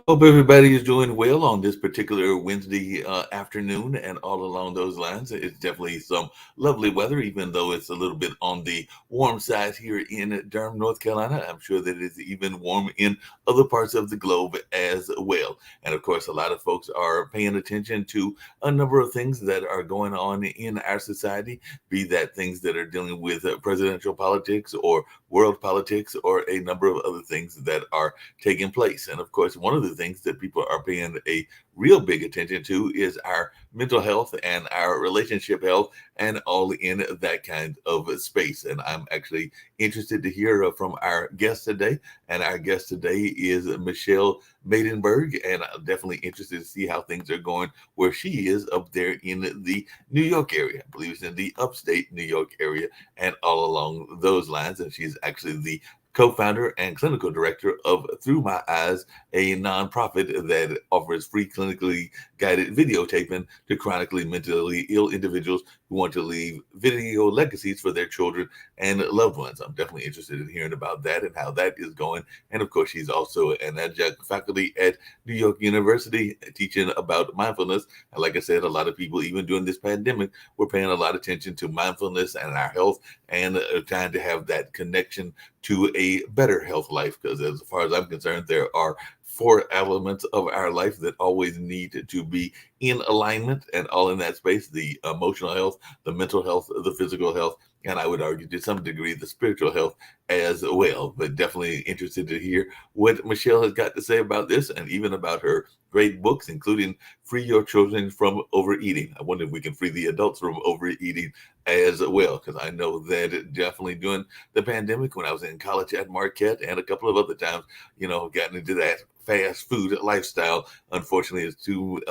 Hope everybody is doing well on this particular Wednesday afternoon and all along those lines. It's definitely some lovely weather, even though it's a little bit on the warm side here in Durham, North Carolina. I'm sure that it's even warm in other parts of the globe as well. And of course, a lot of folks are paying attention to a number of things that are going on in our society, be that things that are dealing with presidential politics or world politics or a number of other things that are taking place. And of course, one of the things that people are paying a real big attention to is our mental health and our relationship health and all in that kind of space. And I'm actually interested to hear from our guest today. And our guest today is Michelle Maidenberg. And I'm definitely interested to see how things are going where she is up there in the New York area. I believe it's in the upstate New York area and all along those lines. And she's actually the co-founder and clinical director of Through My Eyes, a nonprofit that offers free clinically guided videotaping to chronically mentally ill individuals who want to leave video legacies for their children and loved ones. I'm definitely interested in hearing about that and how that is going. And of course, she's also an adjunct faculty at New York University teaching about mindfulness. And like I said, a lot of people, even during this pandemic, were paying a lot of attention to mindfulness and our health and trying to have that connection to a better health life. Because as far as I'm concerned, there are four elements of our life that always need to be in alignment and all in that space: the emotional health, the mental health, the physical health, and I would argue to some degree the spiritual health as well. But definitely interested to hear what Michelle has got to say about this and even about her great books, including Free Your Children from Overeating. I wonder if we can free the adults from overeating as well, because I know that definitely during the pandemic when I was in college at Marquette and a couple of other times, gotten into that fast food lifestyle. Unfortunately, it's too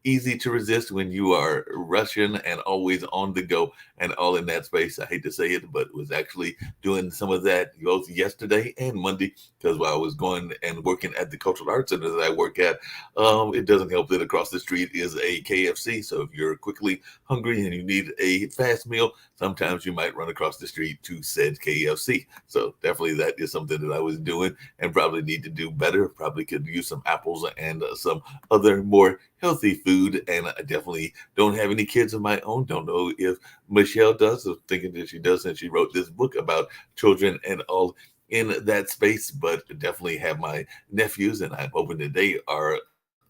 easy to resist when you are Russian and always on the go and all in that space. I hate to say it, but was actually doing some of that both yesterday and Monday because while I was going and working at the Cultural Arts Center that I work at, it doesn't help that across the street is a KFC. So if you're quickly hungry and you need a fast meal, sometimes you might run across the street to said KFC. So definitely that is something that I was doing and probably need to do better. Probably could use some apples and some other more healthy food. And I definitely don't have any kids of my own. Don't know if Michelle does. I'm thinking that she does since she wrote this book about children and all in that space, but definitely have my nephews, and I'm hoping that they are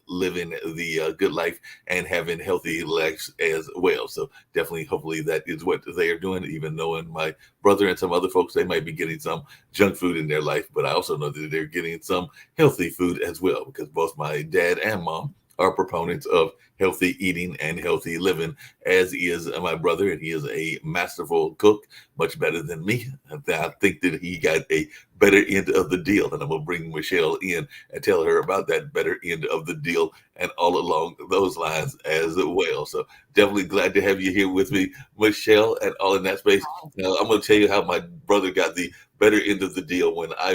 living the good life and having healthy lives as well. So definitely, hopefully, that is what they are doing. Even knowing my brother and some other folks, they might be getting some junk food in their life, but I also know that they're getting some healthy food as well because both my dad and mom are proponents of healthy eating and healthy living, as is my brother, and he is a masterful cook, much better than me. I think that he got a better end of the deal, and I'm gonna bring Michelle in and tell her about that better end of the deal and all along those lines as well. So definitely glad to have you here with me, Michelle, and all in that space. Now I'm gonna tell you how my brother got the better end of the deal when I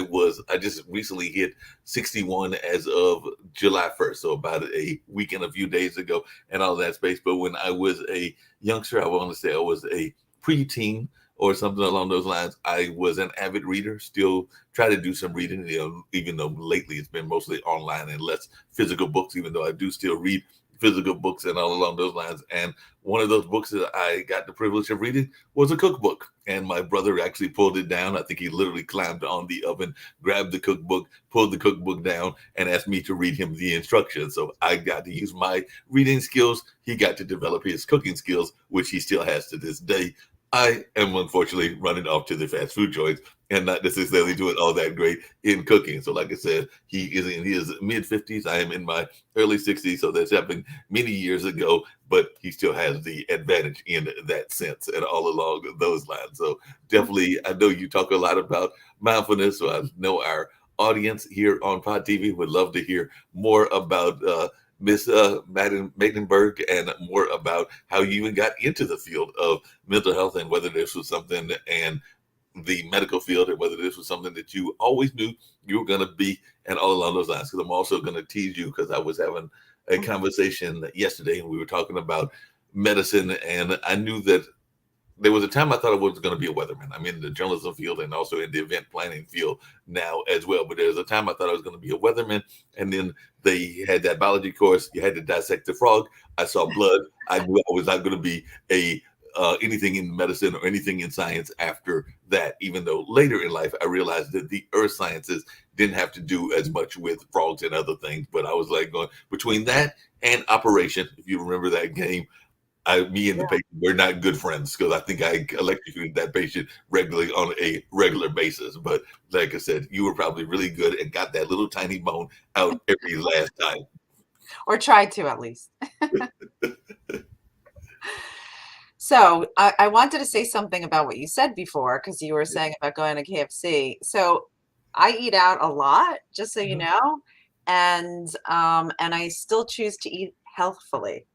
just recently hit 61 as of July 1st, so about a week and a few days ago, and all that space. But when I was a youngster, I want to say I was a preteen or something along those lines. I was an avid reader, still try to do some reading, even though lately it's been mostly online and less physical books, even though I do still read physical books and all along those lines. And one of those books that I got the privilege of reading was a cookbook. And my brother actually pulled it down. I think he literally climbed on the oven, grabbed the cookbook, pulled the cookbook down, and asked me to read him the instructions. So I got to use my reading skills. He got to develop his cooking skills, which he still has to this day. I am unfortunately running off to the fast food joints and not necessarily doing all that great in cooking. So, like I said, he is in his mid 50s. I am in my early 60s. So, that's happened many years ago, but he still has the advantage in that sense and all along those lines. So, definitely, I know you talk a lot about mindfulness. So, I know our audience here on Pod TV would love to hear more about Miss Maidenberg and more about how you even got into the field of mental health and whether this was something and the medical field or whether this was something that you always knew you were going to be and all along those lines. Because I'm also going to tease you because I was having a conversation yesterday and we were talking about medicine and I knew that there was a time I thought I was going to be a weatherman. I'm in the journalism field and also in the event planning field now as well. But there was a time I thought I was going to be a weatherman, and then they had that biology course. You had to dissect the frog. I saw blood. I knew I was not going to be a anything in medicine or anything in science after that. Even though later in life I realized that the earth sciences didn't have to do as much with frogs and other things. But I was like going between that and Operation. If you remember that game, me and the Yeah. patient were not good friends because I think I electrocuted that patient regularly on a regular basis. But like I said, you were probably really good and got that little tiny bone out every last time. Or tried to at least. So I wanted to say something about what you said before because you were saying about going to KFC. So I eat out a lot, just so you Mhm. know, and I still choose to eat healthfully.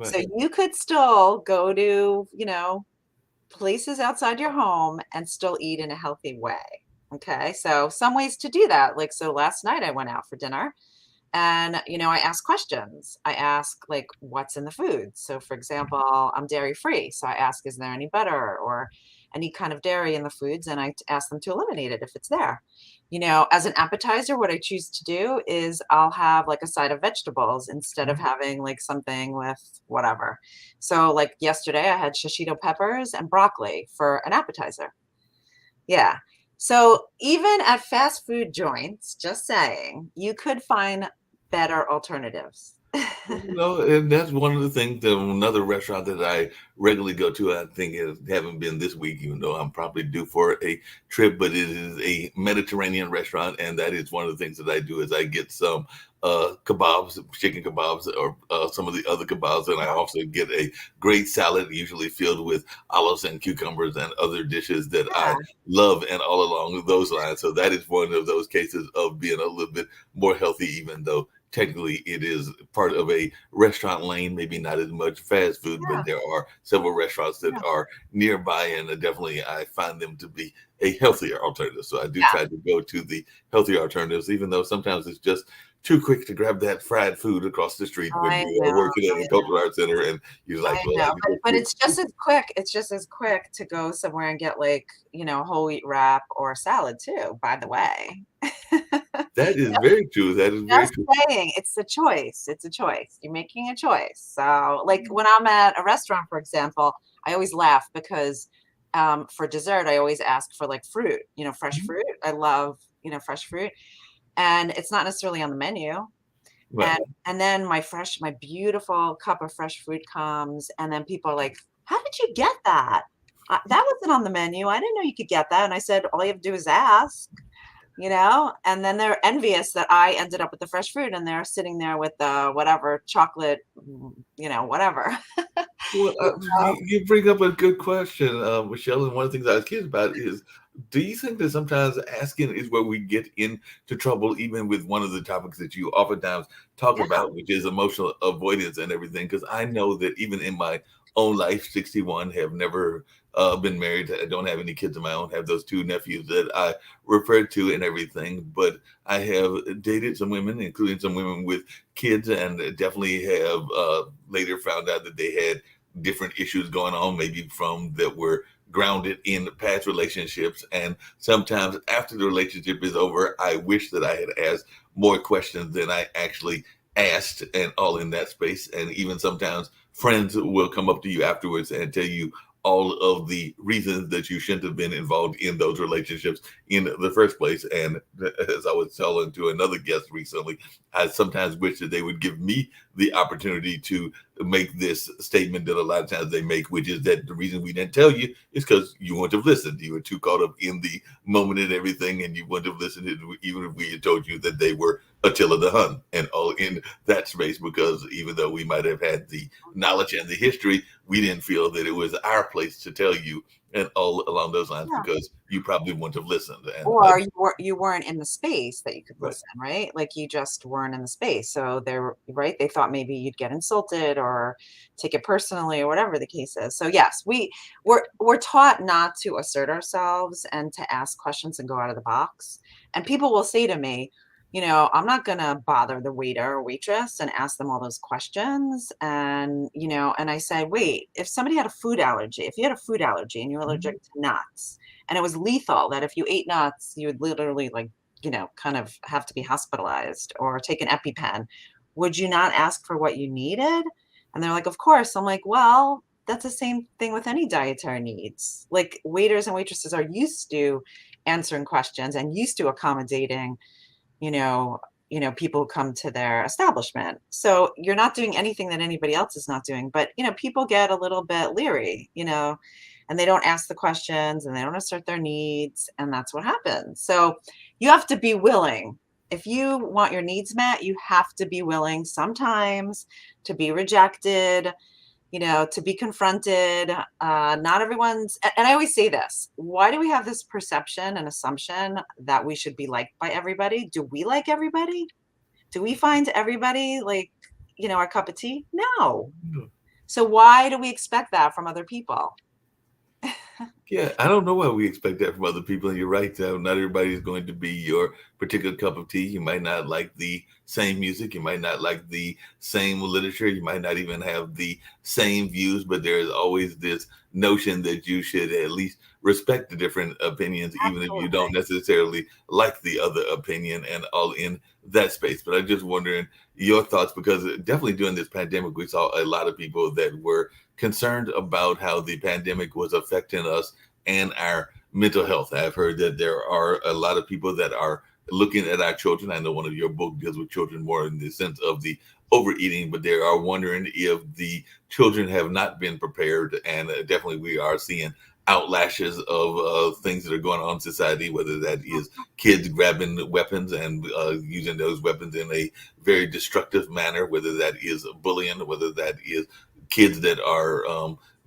So Right. you could still go to, places outside your home and still eat in a healthy way. Okay. So some ways to do that. Like, so last night I went out for dinner and, I ask questions. I ask, like, what's in the food? So, for example, I'm dairy free. So I ask, is there any butter or any kind of dairy in the foods? And I ask them to eliminate it if it's there. As an appetizer, what I choose to do is I'll have like a side of vegetables instead of Mhm. having like something with whatever. So, like yesterday, I had shishito peppers and broccoli for an appetizer. Yeah. So even at fast food joints, just saying, you could find better alternatives. And that's one of the things. Another restaurant that I regularly go to, I think it haven't been this week, even though I'm probably due for a trip. But it is a Mediterranean restaurant, and that is one of the things that I do is I get some kebabs, chicken kebabs, or some of the other kebabs, and I also get a great salad, usually filled with olives and cucumbers and other dishes that I Yeah, love, and all along those lines. So that is one of those cases of being a little bit more healthy, even though technically it is part of a restaurant lane, maybe not as much fast food, but yeah, there are several restaurants that yeah, are nearby, and definitely I find them to be a healthier alternative. So I do yeah. try to go to the healthier alternatives, even though sometimes it's just too quick to grab that fried food across the street when I you are know, working at a cultural arts center and you're I like, well, I know. can But just it's just as quick. It's just as quick to go somewhere and get like, whole wheat wrap or salad too, by the way. that is very true. That is very Just true. saying, it's a choice. It's a choice. You're making a choice. So, like when I'm at a restaurant, for example, I always laugh because for dessert, I always ask for like fruit, fresh Mhm. fruit. I love, fresh fruit, and it's not necessarily on the menu. And Right. and then my beautiful cup of fresh fruit comes, and then people are like, "How did you get that? That wasn't on the menu. I didn't know you could get that." And I said, "All you have to do is ask." And then they're envious that I ended up with the fresh fruit and they're sitting there with the whatever chocolate, whatever. Well, So, you bring up a good question, Michelle. And one of the things I was curious about is, do you think that sometimes asking is where we get into trouble, even with one of the topics that you oftentimes talk yeah, about, which is emotional avoidance and everything? Because I know that even in my own life, 61, have never been married. I don't have any kids of my own. Have those two nephews that I refer to and everything. But I have dated some women, including some women with kids, and definitely have later found out that they had different issues going on, maybe from that were grounded in past relationships. And sometimes after the relationship is over, I wish that I had asked more questions than I actually asked, and all in that space. And even sometimes friends will come up to you afterwards and tell you all of the reasons that you shouldn't have been involved in those relationships in the first place. And as I was telling to another guest recently, I sometimes wish that they would give me the opportunity to make this statement that a lot of times they make, which is that the reason we didn't tell you is because you wouldn't have listened. You were too caught up in the moment and everything, and you wouldn't have listened even if we had told you that they were Attila the Hun and all in that space. Because even though we might have had the knowledge and the history, we didn't feel that it was our place to tell you and all along those lines yeah. because you probably wouldn't have listened. And Or you weren't in the space that you could right, listen, right? Like you just weren't in the space. So they're right. They thought maybe you'd get insulted or take it personally or whatever the case is. So yes, we're taught not to assert ourselves and to ask questions and go out of the box. And people will say to me, I'm not gonna bother the waiter or waitress and ask them all those questions. And I said, wait, if somebody had a food allergy, if you had a food allergy and you're Mhm. allergic to nuts, and it was lethal that if you ate nuts, you would literally like, kind of have to be hospitalized or take an EpiPen, would you not ask for what you needed? And they're like, of course. I'm like, well, that's the same thing with any dietary needs. Like waiters and waitresses are used to answering questions and used to accommodating you know people who come to their establishment. So you're not doing anything that anybody else is not doing, but people get a little bit leery, and they don't ask the questions and they don't assert their needs, and that's what happens. So you have to be willing. If you want your needs met, you have to be willing sometimes to be rejected, to be confronted. Not everyone's, and I always say this, why do we have this perception and assumption that we should be liked by everybody? Do we like everybody? Do we find everybody like, our cup of tea? No. So why do we expect that from other people? Yeah, I don't know why we expect that from other people. And you're right, not everybody's going to be your particular cup of tea. You might not like the same music. You might not like the same literature. You might not even have the same views, but there's always this notion that you should at least respect the different opinions, even if you don't Absolutely. necessarily like the other opinion and all in that space. But I'm just wondering your thoughts, because definitely during this pandemic, we saw a lot of people that were concerned about how the pandemic was affecting us and our mental health. I've heard that there are a lot of people that are looking at our children. I know one of your book deals with children more in the sense of the overeating, but they are wondering if the children have not been prepared. And definitely we are seeing outlashes of things that are going on in society, whether that is kids grabbing weapons and using those weapons in a very destructive manner, whether that is bullying, whether that is kids that are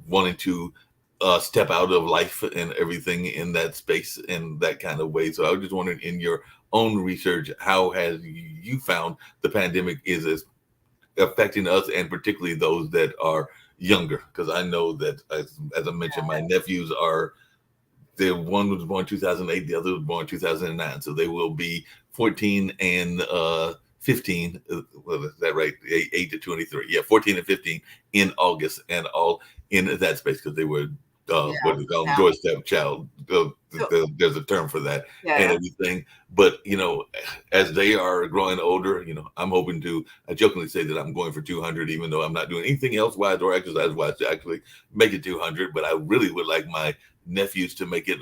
wanting to step out of life and everything in that space in that kind of way. So I was just wondering, in your own research, how has you found the pandemic is affecting us, and particularly those that are younger? Because I know that, as I mentioned, my nephews are, the one was born 2008, the other was born 2009. So they will be 14 and 15. Well, is that right? 8 to 23. Yeah, 14 and 15 in August, and all in that space because they were, Yeah. what do you call them? Yeah. Doorstep child. So There's a term for that and yeah. everything. But, as they are growing older, I'm hoping to, I jokingly say that I'm going for 200, even though I'm not doing anything else wise or exercise wise to actually make it 200. But I really would like my nephews to make it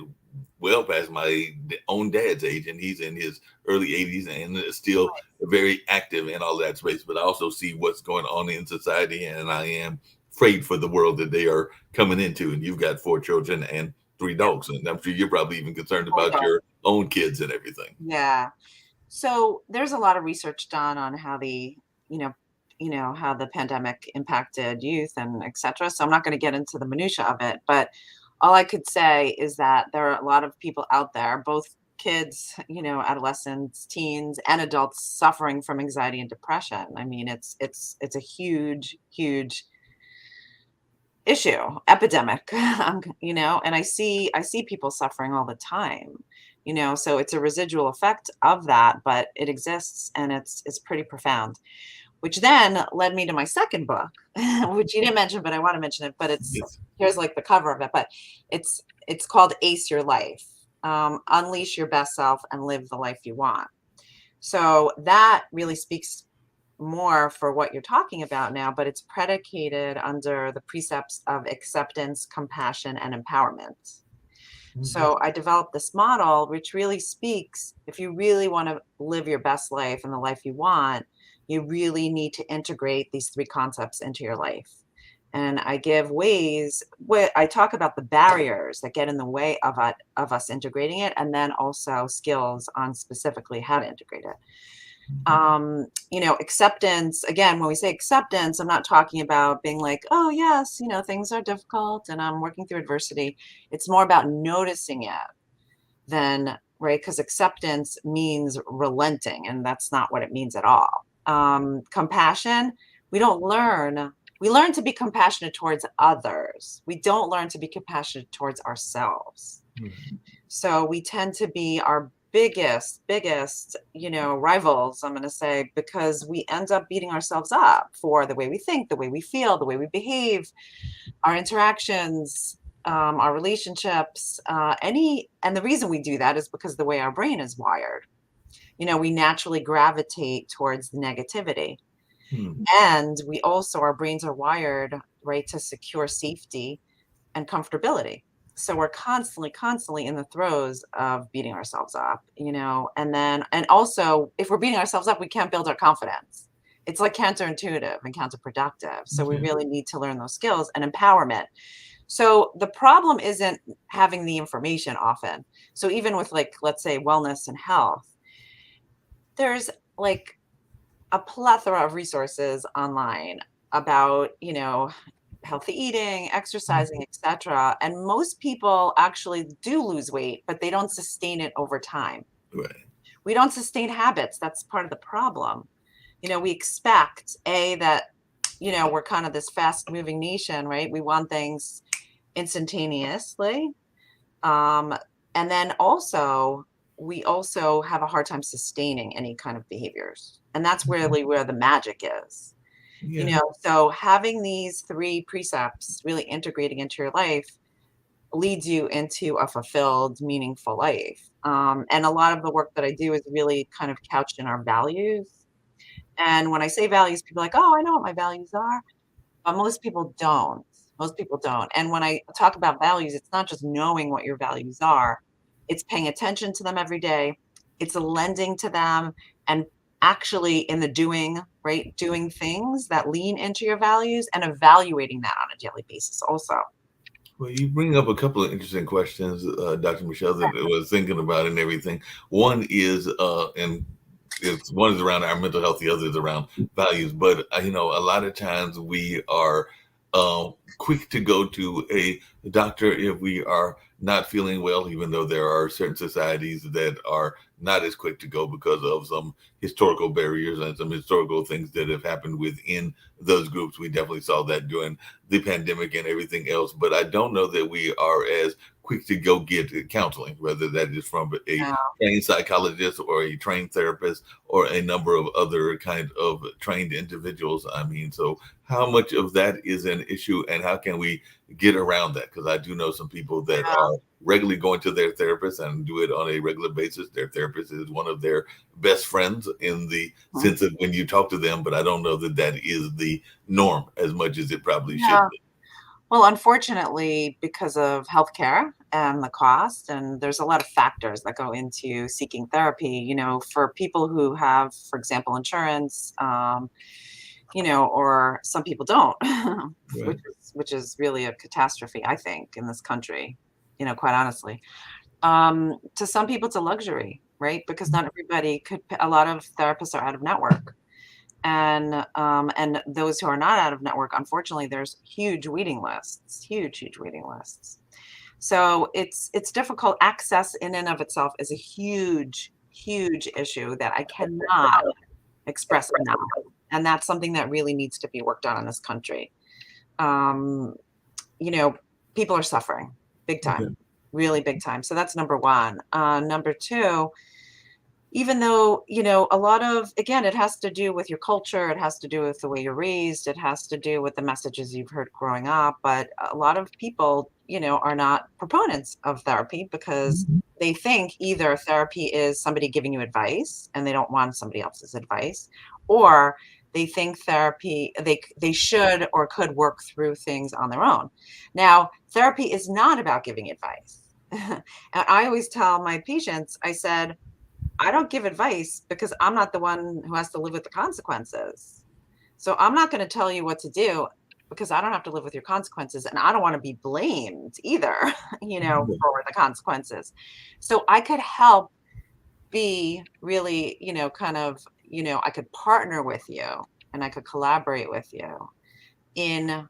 well past my own dad's age, and he's in his early 80s and is still very active in all that space. But I also see what's going on in society, and I am afraid for the world that they are coming into. And you've got 4 children and 3 dogs, and I'm sure you're probably even concerned about Yeah. your own kids and everything. Yeah. So there's a lot of research done on how you know, how the pandemic impacted youth and et cetera. So I'm not going to get into the minutia of it, but all I could say is that there are a lot of people out there, both kids, adolescents, teens, and adults suffering from anxiety and depression. I mean, it's a huge, huge issue, epidemic. And I see people suffering all the time. So it's a residual effect of that, but it exists and it's pretty profound. Which then led me to my second book, which you didn't mention, but I want to mention it. But Yes. here's like the cover of it, but it's called Ace Your Life. Unleash your best self and live the life you want. So that really speaks more for what you're talking about now, but it's predicated under the precepts of acceptance, compassion, and empowerment. Mhm. So I developed this model, which really speaks, if you really want to live your best life and the life you want, you really need to integrate these three concepts into your life. And I give ways where I talk about the barriers that get in the way of us integrating it, and then also skills on specifically how to integrate it. Mhm. Acceptance, again, when we say acceptance, I'm not talking about being like, oh yes, things are difficult and I'm working through adversity. It's more about noticing it than, right, because acceptance means relenting, and that's not what it means at all. Compassion, we don't learn we learn to be compassionate towards others, we don't learn to be compassionate towards ourselves. Mhm. So we tend to be our biggest, rivals, I'm going to say, because we end up beating ourselves up for the way we think, the way we feel, the way we behave, our interactions, our relationships, and the reason we do that is because the way our brain is wired. We naturally gravitate towards the negativity. Hmm. And we also, our brains are wired, right, to secure safety and comfortability. So we're constantly in the throes of beating ourselves up, and also if we're beating ourselves up, we can't build our confidence. It's like counterintuitive and counterproductive. So we Okay. really need to learn those skills and empowerment. So the problem isn't having the information often. So even with, like, let's say wellness and health, there's like a plethora of resources online about, healthy eating, exercising, etc. And most people actually do lose weight, but they don't sustain it over time. Right. We don't sustain habits. That's part of the problem. We expect that, we're kind of this fast moving nation, right? We want things instantaneously. Um, and then also, we also have a hard time sustaining any kind of behaviors. And that's really where the magic is. Yeah. So having these three precepts really integrating into your life leads you into a fulfilled, meaningful life. And a lot of the work that I do is really kind of couched in our values. And when I say values, people are like, oh, I know what my values are. But most people don't. Most people don't. And when I talk about values, it's not just knowing what your values are, it's paying attention to them every day, it's lending to them, and actually in the doing, right? Doing things that lean into your values and evaluating that on a daily basis also. Well, you bring up a couple of interesting questions, Dr. Michelle, that I was thinking about and everything. One is, and one is around our mental health, the other is around values. But a lot of times we are quick to go to a doctor if we are not feeling well, even though there are certain societies that are not as quick to go because of some historical barriers and some historical things that have happened within those groups. We definitely saw that during the pandemic and everything else. But I don't know that we are as quick to go get counseling, whether that is from a Yeah. trained psychologist or a trained therapist or a number of other kind of trained individuals. I mean, so how much of that is an issue and how can we get around that? Because I do know some people that are regularly going to their therapist and do it on a regular basis. Their therapist is one of their best friends in the Mhm. sense of when you talk to them, but I don't know that that is the norm as much as it probably should Yeah. be. Well, unfortunately, because of healthcare and the cost, and there's a lot of factors that go into seeking therapy, for people who have, for example, insurance, or some people don't, Right. which is really a catastrophe, I think, in this country, quite honestly. To some people, it's a luxury, right? Because not everybody could. A lot of therapists are out of network, and those who are not out of network, unfortunately, there's huge waiting lists, huge waiting lists. So it's difficult. Access in and of itself is a huge issue that I cannot express enough, and that's something that really needs to be worked on in this country. Um, you know, People are suffering big Okay. time, really big time. So that's number one. Number two, even though, a lot of, again, it has to do with your culture, it has to do with the way you're raised, it has to do with the messages you've heard growing up. But a lot of people, are not proponents of therapy because they think either therapy is somebody giving you advice and they don't want somebody else's advice, or they think therapy they should or could work through things on their own. Now, therapy is not about giving advice. And I always tell my patients, I said, I don't give advice because I'm not the one who has to live with the consequences. So I'm not going to tell you what to do because I don't have to live with your consequences and I don't want to be blamed either, for the consequences. So I could help be really, I could partner with you and I could collaborate with you in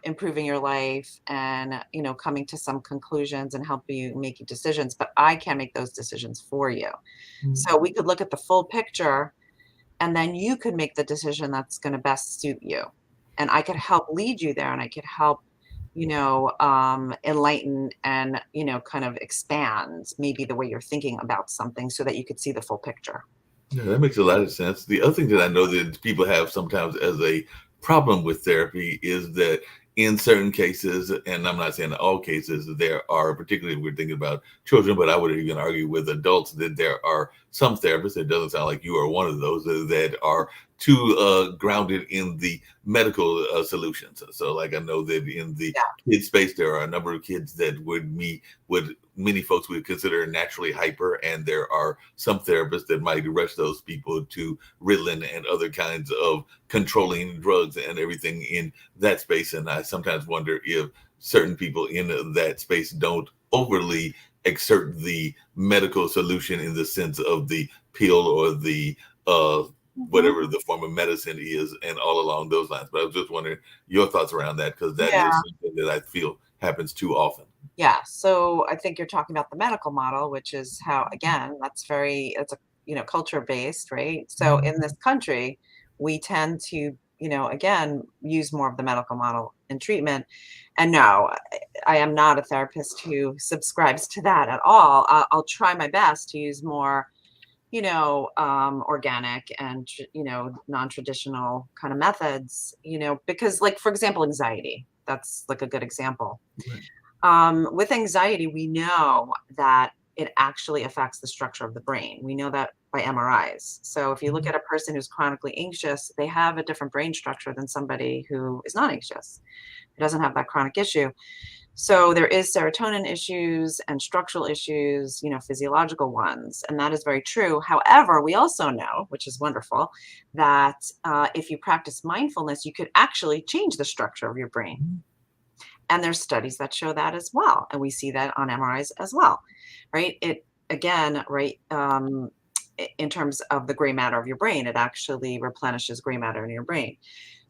improving your life and, coming to some conclusions and help you making decisions, but I can't make those decisions for you. So we could look at the full picture and then you could make the decision that's going to best suit you. And I could help lead you there and I could help enlighten and, kind of expand maybe the way you're thinking about something so that you could see the full picture. Yeah, that makes a lot of sense. The other thing that I know that people have sometimes as a problem with therapy is that in certain cases, and I'm not saying in all cases, there are, particularly if we're thinking about children, but I would even argue with adults that there are some therapists, it doesn't sound like you are one of those, that are too grounded in the medical solutions. So, like I know that in the Yeah. kid space, there are a number of kids that would many folks would consider naturally hyper, and there are some therapists that might rush those people to Ritalin and other kinds of controlling drugs and everything in that space. And I sometimes wonder if certain people in that space don't overly exert the medical solution in the sense of the pill or the Mhm. whatever the form of medicine is, and all along those lines. But I was just wondering your thoughts around that, because that is Yeah. something that I feel happens too often. Yeah. So I think you're talking about the medical model, which is how, again, it's a, culture based, right? So in this country, we tend to, again, use more of the medical model in treatment. And no, I am not a therapist who subscribes to that at all. I'll try my best to use more, organic and, non-traditional kind of methods, because, like, for example, anxiety, that's like a good example. Right. With anxiety, we know that it actually affects the structure of the brain. We know that by MRIs. So if you look at a person who's chronically anxious, they have a different brain structure than somebody who is not anxious, who doesn't have that chronic issue. So there is serotonin issues and structural issues, physiological ones, and that is very true. However, we also know, which is wonderful, that if you practice mindfulness, you could actually change the structure of your brain. And there's studies that show that as well. And we see that on MRIs as well, right? It again, right, in terms of the gray matter of your brain, it actually replenishes gray matter in your brain.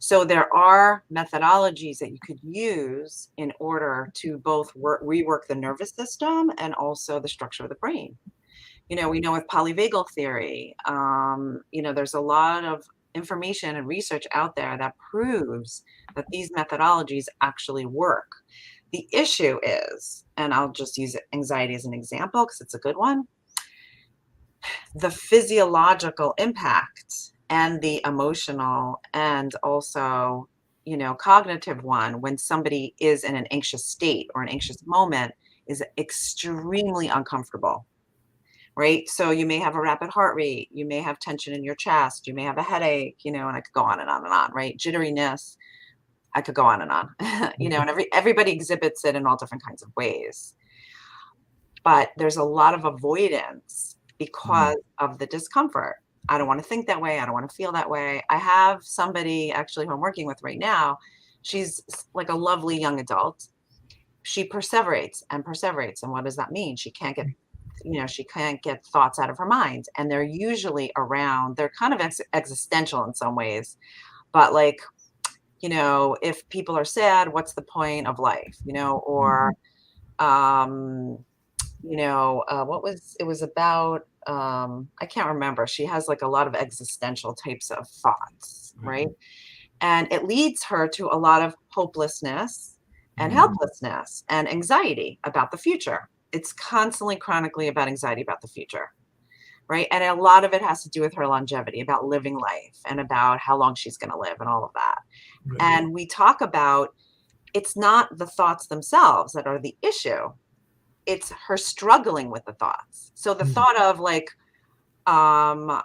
So there are methodologies that you could use in order to both rework the nervous system and also the structure of the brain. We know with polyvagal theory, there's a lot of information and research out there that proves that these methodologies actually work. The issue is, and I'll just use anxiety as an example because it's a good one, the physiological impact and the emotional and also, cognitive one when somebody is in an anxious state or an anxious moment is extremely uncomfortable, right? So you may have a rapid heart rate, you may have tension in your chest, you may have a headache, and I could go on and on and on, right? Jitteriness, I could go on and on, and everybody exhibits it in all different kinds of ways. But there's a lot of avoidance Mhm. because of the discomfort. I don't want to think that way. I don't want to feel that way. I have somebody actually who I'm working with right now. She's like a lovely young adult. She perseverates and perseverates. And what does that mean? She can't get thoughts out of her mind. And they're usually around, they're kind of existential in some ways, but like, if people are sad, what's the point of life? Or, Mhm. um, what was it was about, I can't remember. She has like a lot of existential types of thoughts, Right. right? And it leads her to a lot of hopelessness and Mhm. helplessness and anxiety about the future. It's constantly chronically about anxiety about the future, right? And a lot of it has to do with her longevity, about living life and about how long she's going to live and all of that. Right. And we talk about, it's not the thoughts themselves that are the issue, it's her struggling with the thoughts. So the Mhm. thought of like, I'm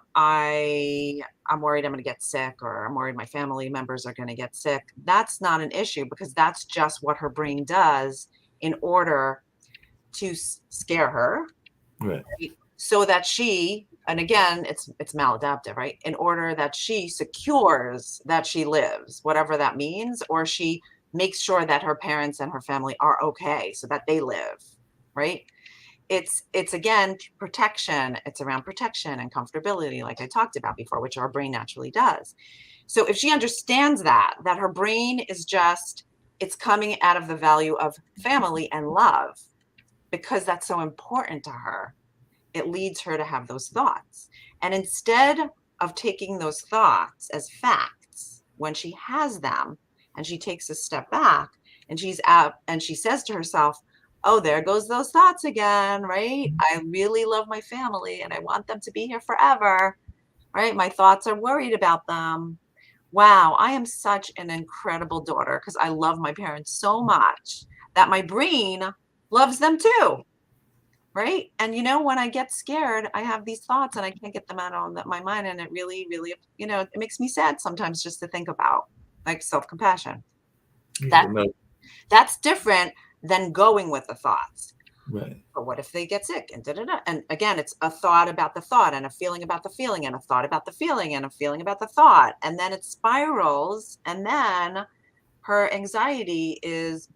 worried I'm going to get sick, or I'm worried my family members are going to get sick. That's not an issue because that's just what her brain does in order to scare her, Right. right? So that she, and again, it's maladaptive, right? In order that she secures that she lives, whatever that means, or she makes sure that her parents and her family are okay so that they live, right? It's again protection. It's around protection and comfortability, like I talked about before, which our brain naturally does. So if she understands that her brain is just, it's coming out of the value of family and love because that's so important to her, it leads her to have those thoughts. And instead of taking those thoughts as facts when she has them and she takes a step back, and she's out and she says to herself, oh, there goes those thoughts again, right? I really love my family and I want them to be here forever, right? My thoughts are worried about them. Wow, I am such an incredible daughter because I love my parents so much that my brain loves them too, right? And when I get scared, I have these thoughts and I can't get them out of my mind. And it really, really, it makes me sad sometimes just to think about, like, self-compassion. Yeah, That no, that's different than going with the thoughts. right. But what if they get sick and da da da? And again, it's a thought about the thought and a feeling about the feeling and a thought about the feeling and a feeling about the thought. And then it spirals. And then her anxiety is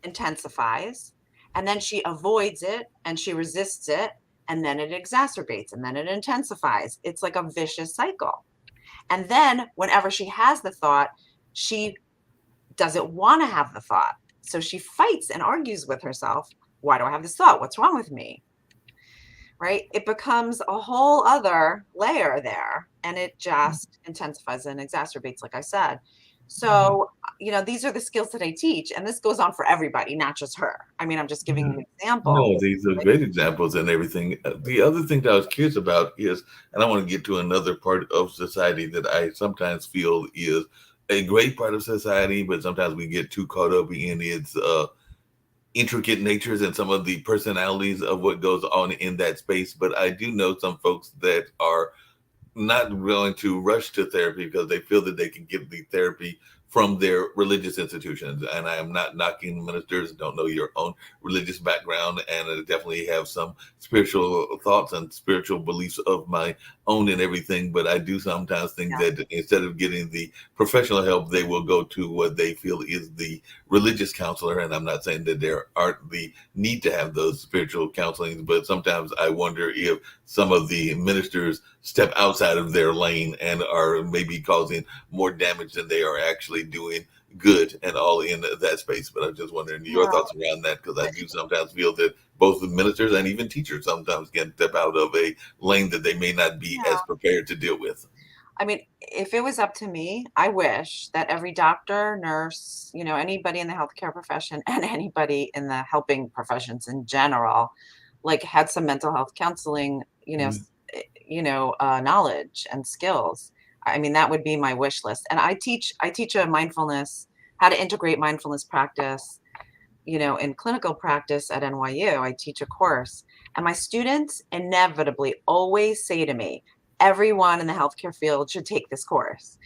intensifies. And then she avoids it and she resists it. And then it exacerbates and then it intensifies. It's like a vicious cycle. And then whenever she has the thought, she doesn't want to have the thought. So she fights and argues with herself. Why do I have this thought? What's wrong with me? Right? It becomes a whole other layer there and it just intensifies and exacerbates, like I said. So, these are the skills that I teach, and this goes on for everybody, not just her. I mean, I'm just giving Mhm. an example. No, these are great examples and everything. The other thing that I was curious about is, and I want to get to another part of society that I sometimes feel is a great part of society, but sometimes we get too caught up in its intricate natures and some of the personalities of what goes on in that space. But I do know some folks that are not willing to rush to therapy because they feel that they can get the therapy from their religious institutions. And I am not knocking ministers, don't know your own religious background, and I definitely have some spiritual thoughts and spiritual beliefs of my own and everything. But I do sometimes think Yeah. that instead of getting the professional help, they will go to what they feel is the religious counselor. And I'm not saying that there aren't the need to have those spiritual counselings, but sometimes I wonder if some of the ministers step outside of their lane and are maybe causing more damage than they are actually doing good and all in that space. But I'm just wondering your Yeah. thoughts around that because I do sometimes feel that both the ministers and even teachers sometimes can step out of a lane that they may not be Yeah. as prepared to deal with. I mean, if it was up to me, I wish that every doctor, nurse, anybody in the healthcare profession and anybody in the helping professions in general, like, had some mental health counseling, Mm, knowledge and skills. I mean, that would be my wish list. And I teach a mindfulness, how to integrate mindfulness practice, in clinical practice at NYU. I teach a course, and my students inevitably always say to me, everyone in the healthcare field should take this course.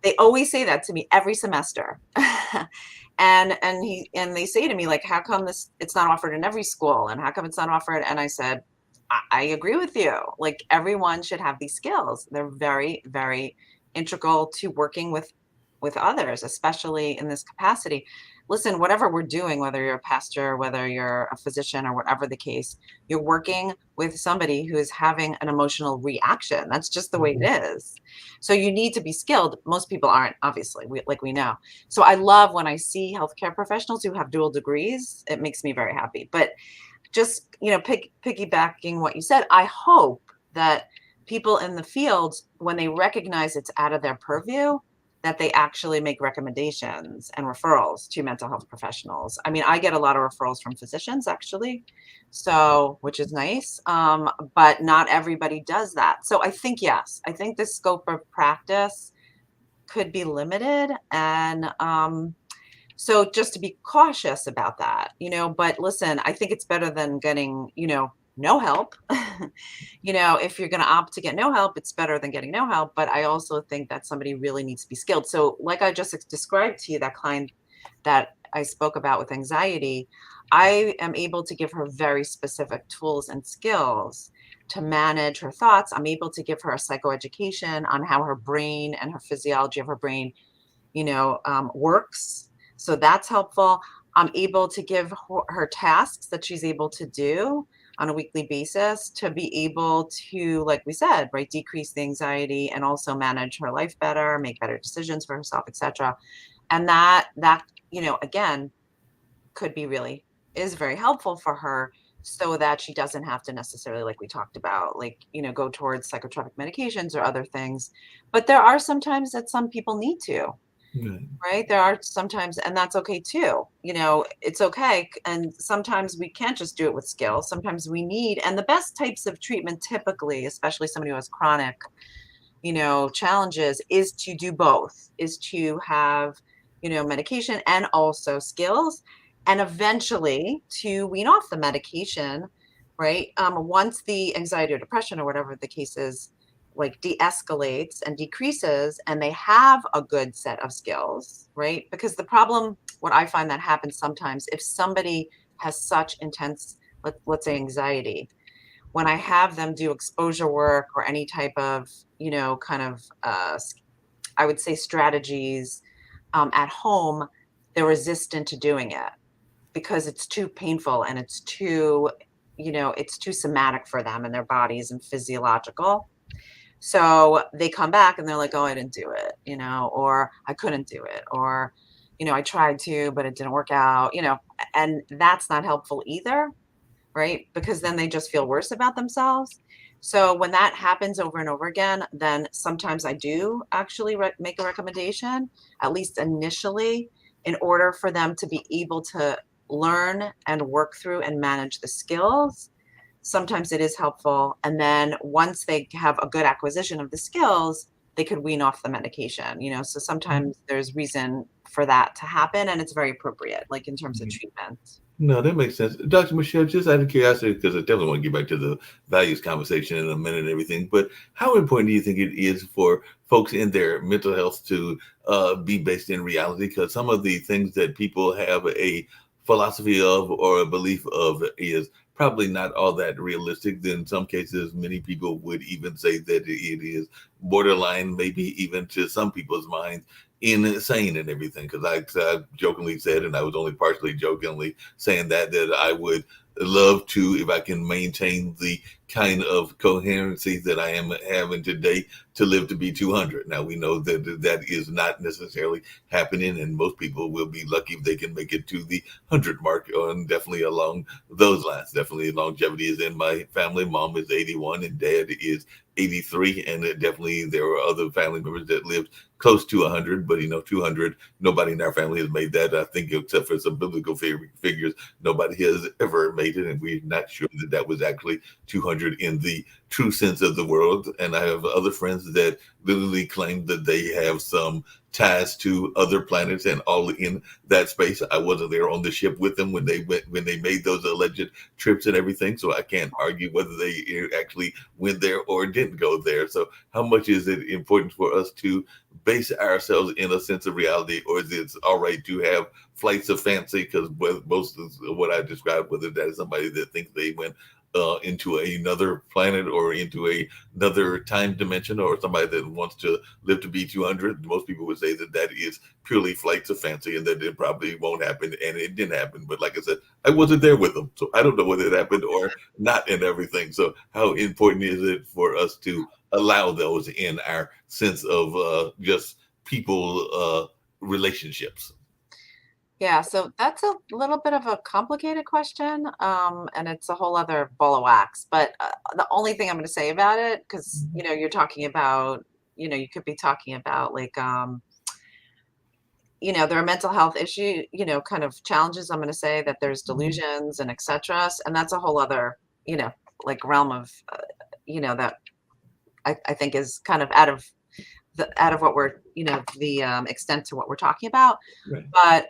They always say that to me every semester. And they say to me, like, how come this it's not offered in every school and how come it's not offered? And I said, I agree with you. Like, everyone should have these skills. They're very, very integral to working with others, especially in this capacity. Listen, whatever we're doing, whether you're a pastor, whether you're a physician, or whatever the case, you're working with somebody who is having an emotional reaction. That's just the way mhm. it is. So you need to be skilled. Most people aren't, obviously, like we know. So I love when I see healthcare professionals who have dual degrees. It makes me very happy. But just, piggybacking what you said, I hope that people in the field, when they recognize it's out of their purview, that they actually make recommendations and referrals to mental health professionals. I mean, I get a lot of referrals from physicians, actually, so, which is nice. But not everybody does that. So I think, yes, I think the scope of practice could be limited. And so just to be cautious about that, but listen, I think it's better than getting, no help. If you're going to opt to get no help, it's better than getting no help. But I also think that somebody really needs to be skilled. So, like I just described to you, that client that I spoke about with anxiety, I am able to give her very specific tools and skills to manage her thoughts. I'm able to give her a psychoeducation on how her brain and her physiology of her brain, works. So that's helpful. I'm able to give her tasks that she's able to do on a weekly basis to be able to, like we said, right, decrease the anxiety and also manage her life better, make better decisions for herself, etc. And that, again, could be really is very helpful for her so that she doesn't have to necessarily, like we talked about, like, go towards psychotropic medications or other things. But there are some times that some people need to. Right. right? There are sometimes, and that's okay too. It's okay. And sometimes we can't just do it with skill. Sometimes we need, and the best types of treatment typically, especially somebody who has chronic, challenges, is to do both, is to have, medication and also skills, and eventually to wean off the medication, right? Once the anxiety or depression or whatever the case is, like de-escalates and decreases, and they have a good set of skills, right? Because the problem, what I find that happens sometimes, if somebody has such intense, let's say anxiety, when I have them do exposure work or any type of, kind of, I would say strategies at home, they're resistant to doing it because it's too painful and it's too somatic for them and their bodies and physiological. So they come back and they're like, oh, I didn't do it, or I couldn't do it, or, I tried to, but it didn't work out, and that's not helpful either, right? Because then they just feel worse about themselves. So when that happens over and over again, then sometimes I do actually make a recommendation, at least initially, in order for them to be able to learn and work through and manage the skills. Sometimes it is helpful. And then once they have a good acquisition of the skills, they could wean off the medication, So sometimes there's reason for that to happen, and it's very appropriate, like in terms of treatment. No, that makes sense. Dr. Michelle, just out of curiosity, because I definitely want to get back to the values conversation in a minute and everything, but how important do you think it is for folks in their mental health to be based in reality? Because some of the things that people have a philosophy of or a belief of is probably not all that realistic. In some cases, many people would even say that it is borderline, maybe even to some people's minds, insane and everything. Because I jokingly said, and I was only partially jokingly saying that I would love to, if I can maintain the kind of coherency that I am having today, to live to be 200. Now we know that that is not necessarily happening, and most people will be lucky if they can make it to the 100 mark, and definitely along those lines. Definitely longevity is in my family. Mom is 81 and dad is 83, and definitely there are other family members that lived close to 100, but 200, nobody in our family has made that. I think except for some biblical figures, nobody has ever made it, and we're not sure that that was actually 200 in the true sense of the world. And I have other friends that literally claim that they have some ties to other planets and all in that space. I wasn't there on the ship with them when they made those alleged trips and everything, so I can't argue whether they actually went there or didn't go there. So how much is it important for us to base ourselves in a sense of reality, or is it all right to have flights of fancy? Because most of what I described, whether that is somebody that thinks they went into another planet or into another time dimension, or somebody that wants to live to be 200, most people would say that that is purely flights of fancy and that it probably won't happen, and it didn't happen. But like I said, I wasn't there with them, so I don't know whether it happened or not and everything. So how important is it for us to allow those in our sense of just people relationships? Yeah, so that's a little bit of a complicated question, and it's a whole other ball of wax. But the only thing I'm going to say about it, because you're talking about, you could be talking about like, there are mental health issue, kind of challenges. I'm going to say that there's delusions and etc. And that's a whole other, like realm of, that I think is kind of out of what we're, the extent to what we're talking about. Right. But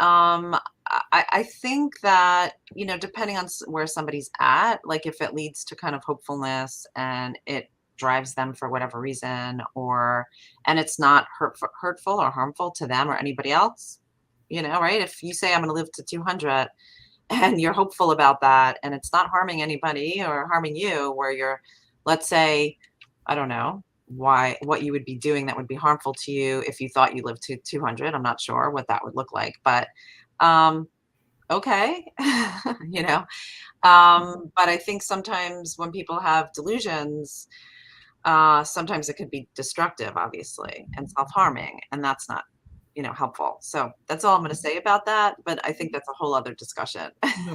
I think that, depending on where somebody's at, like if it leads to kind of hopefulness and it drives them for whatever reason, and it's not hurtful or harmful to them or anybody else, right? If you say I'm going to live to 200 and you're hopeful about that and it's not harming anybody or harming you, where you're, let's say, I don't know what you would be doing that would be harmful to you if you thought you lived to 200. I'm not sure what that would look like, but um okay. you know but I think sometimes when people have delusions, sometimes it could be destructive, obviously, and self-harming, and that's not helpful. So that's all I'm going to say about that. But I think that's a whole other discussion.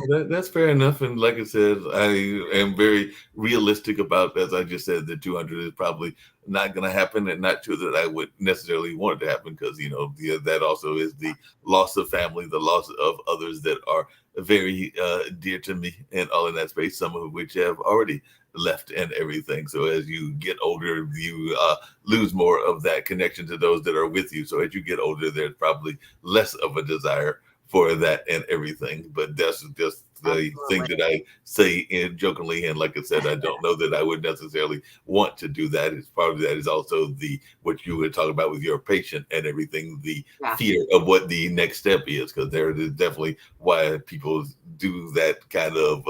No, that's fair enough. And like I said, I am very realistic about, as I just said, the 200 is probably not going to happen, and not sure that I would necessarily want it to happen because, that also is the loss of family, the loss of others that are very dear to me and all in that space, some of which have already left and everything. So as you get older, you lose more of that connection to those that are with you. So as you get older, there's probably less of a desire for that and everything. But that's just the thing Absolutely. that I say in jokingly. And like I said, I don't know that I would necessarily want to do that. It's part of that is also the what you were talking about with your patient and everything, the Yes. fear of what the next step is, because there is definitely why people do that kind of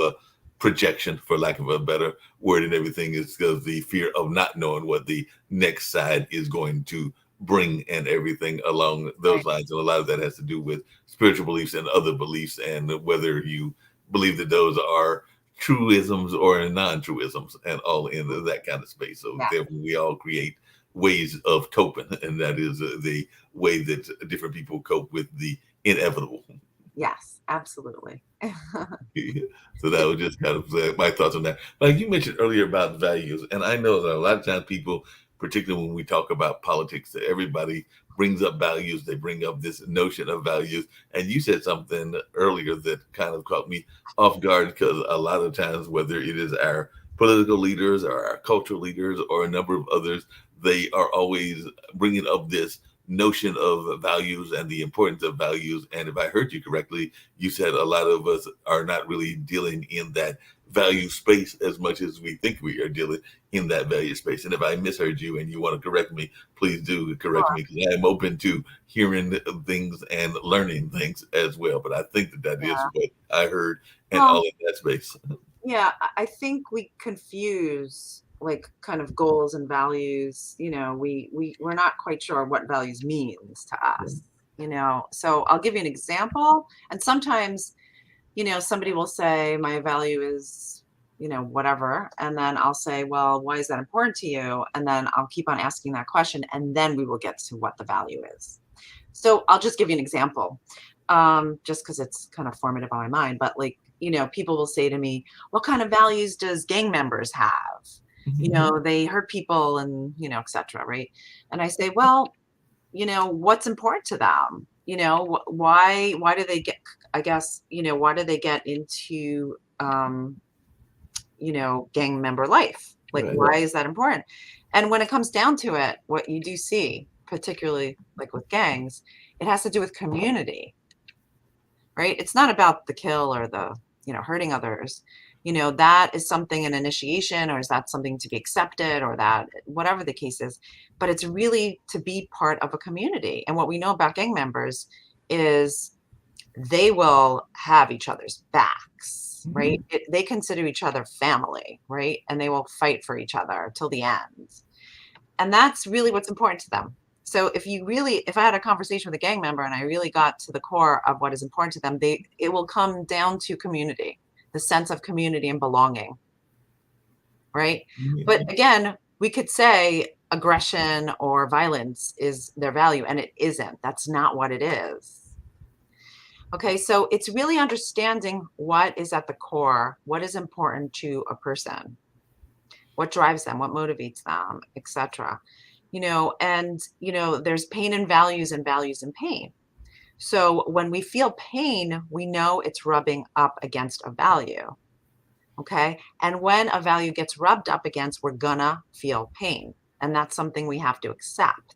projection, for lack of a better word, and everything is because the fear of not knowing what the next side is going to bring and everything along Right. those lines. And a lot of that has to do with spiritual beliefs and other beliefs, and whether you believe that those are truisms or non-truisms, and all in that kind of space. So Yeah. therefore we all create ways of coping, and that is the way that different people cope with the inevitable. Yes. Absolutely. So that was just kind of my thoughts on that. Like you mentioned earlier about values, and I know that a lot of times people, particularly when we talk about politics, that everybody brings up values. They bring up this notion of values, and you said something earlier that kind of caught me off guard because a lot of times, whether it is our political leaders or our cultural leaders or a number of others, they are always bringing up this notion of values and the importance of values. And if I heard you correctly, you said a lot of us are not really dealing in that value space as much as we think we are dealing in that value space. And if I misheard you and you want to correct me, please do correct Sure. me, because I'm open to hearing things and learning things as well. But I think that that is Yeah. what I heard and Well, all in that space. yeah, I think we confuse like kind of goals and values. We're not quite sure what values means to us. So I'll give you an example. And sometimes, somebody will say my value is, whatever, and then I'll say, well, why is that important to you? And then I'll keep on asking that question, and then we will get to what the value is. So I'll just give you an example, just because it's kind of formative on my mind. But like, people will say to me, "What kind of values does gang members have? They hurt people and etc." Right? And I say, "Well, what's important to them? Why do they get? I guess why do they get into gang member life? Like, Right. why is that important?" And when it comes down to it, what you do see, particularly like with gangs, it has to do with community, right? It's not about the kill or the, hurting others. That is something, an initiation, or is that something to be accepted, or that, whatever the case is. But it's really to be part of a community. And what we know about gang members is they will have each other's backs, right? They consider each other family, right? And they will fight for each other till the end. And that's really what's important to them. So if I had a conversation with a gang member and I really got to the core of what is important to them, it will come down to community, the sense of community and belonging, right? But Mhm. again, we could say aggression or violence is their value, and it isn't. That's not what it is. Okay, so it's really understanding what is at the core, what is important to a person, what drives them, what motivates them, etc. And there's pain and values and pain. So when we feel pain, we know it's rubbing up against a value. Okay. And when a value gets rubbed up against, we're gonna feel pain. And that's something we have to accept.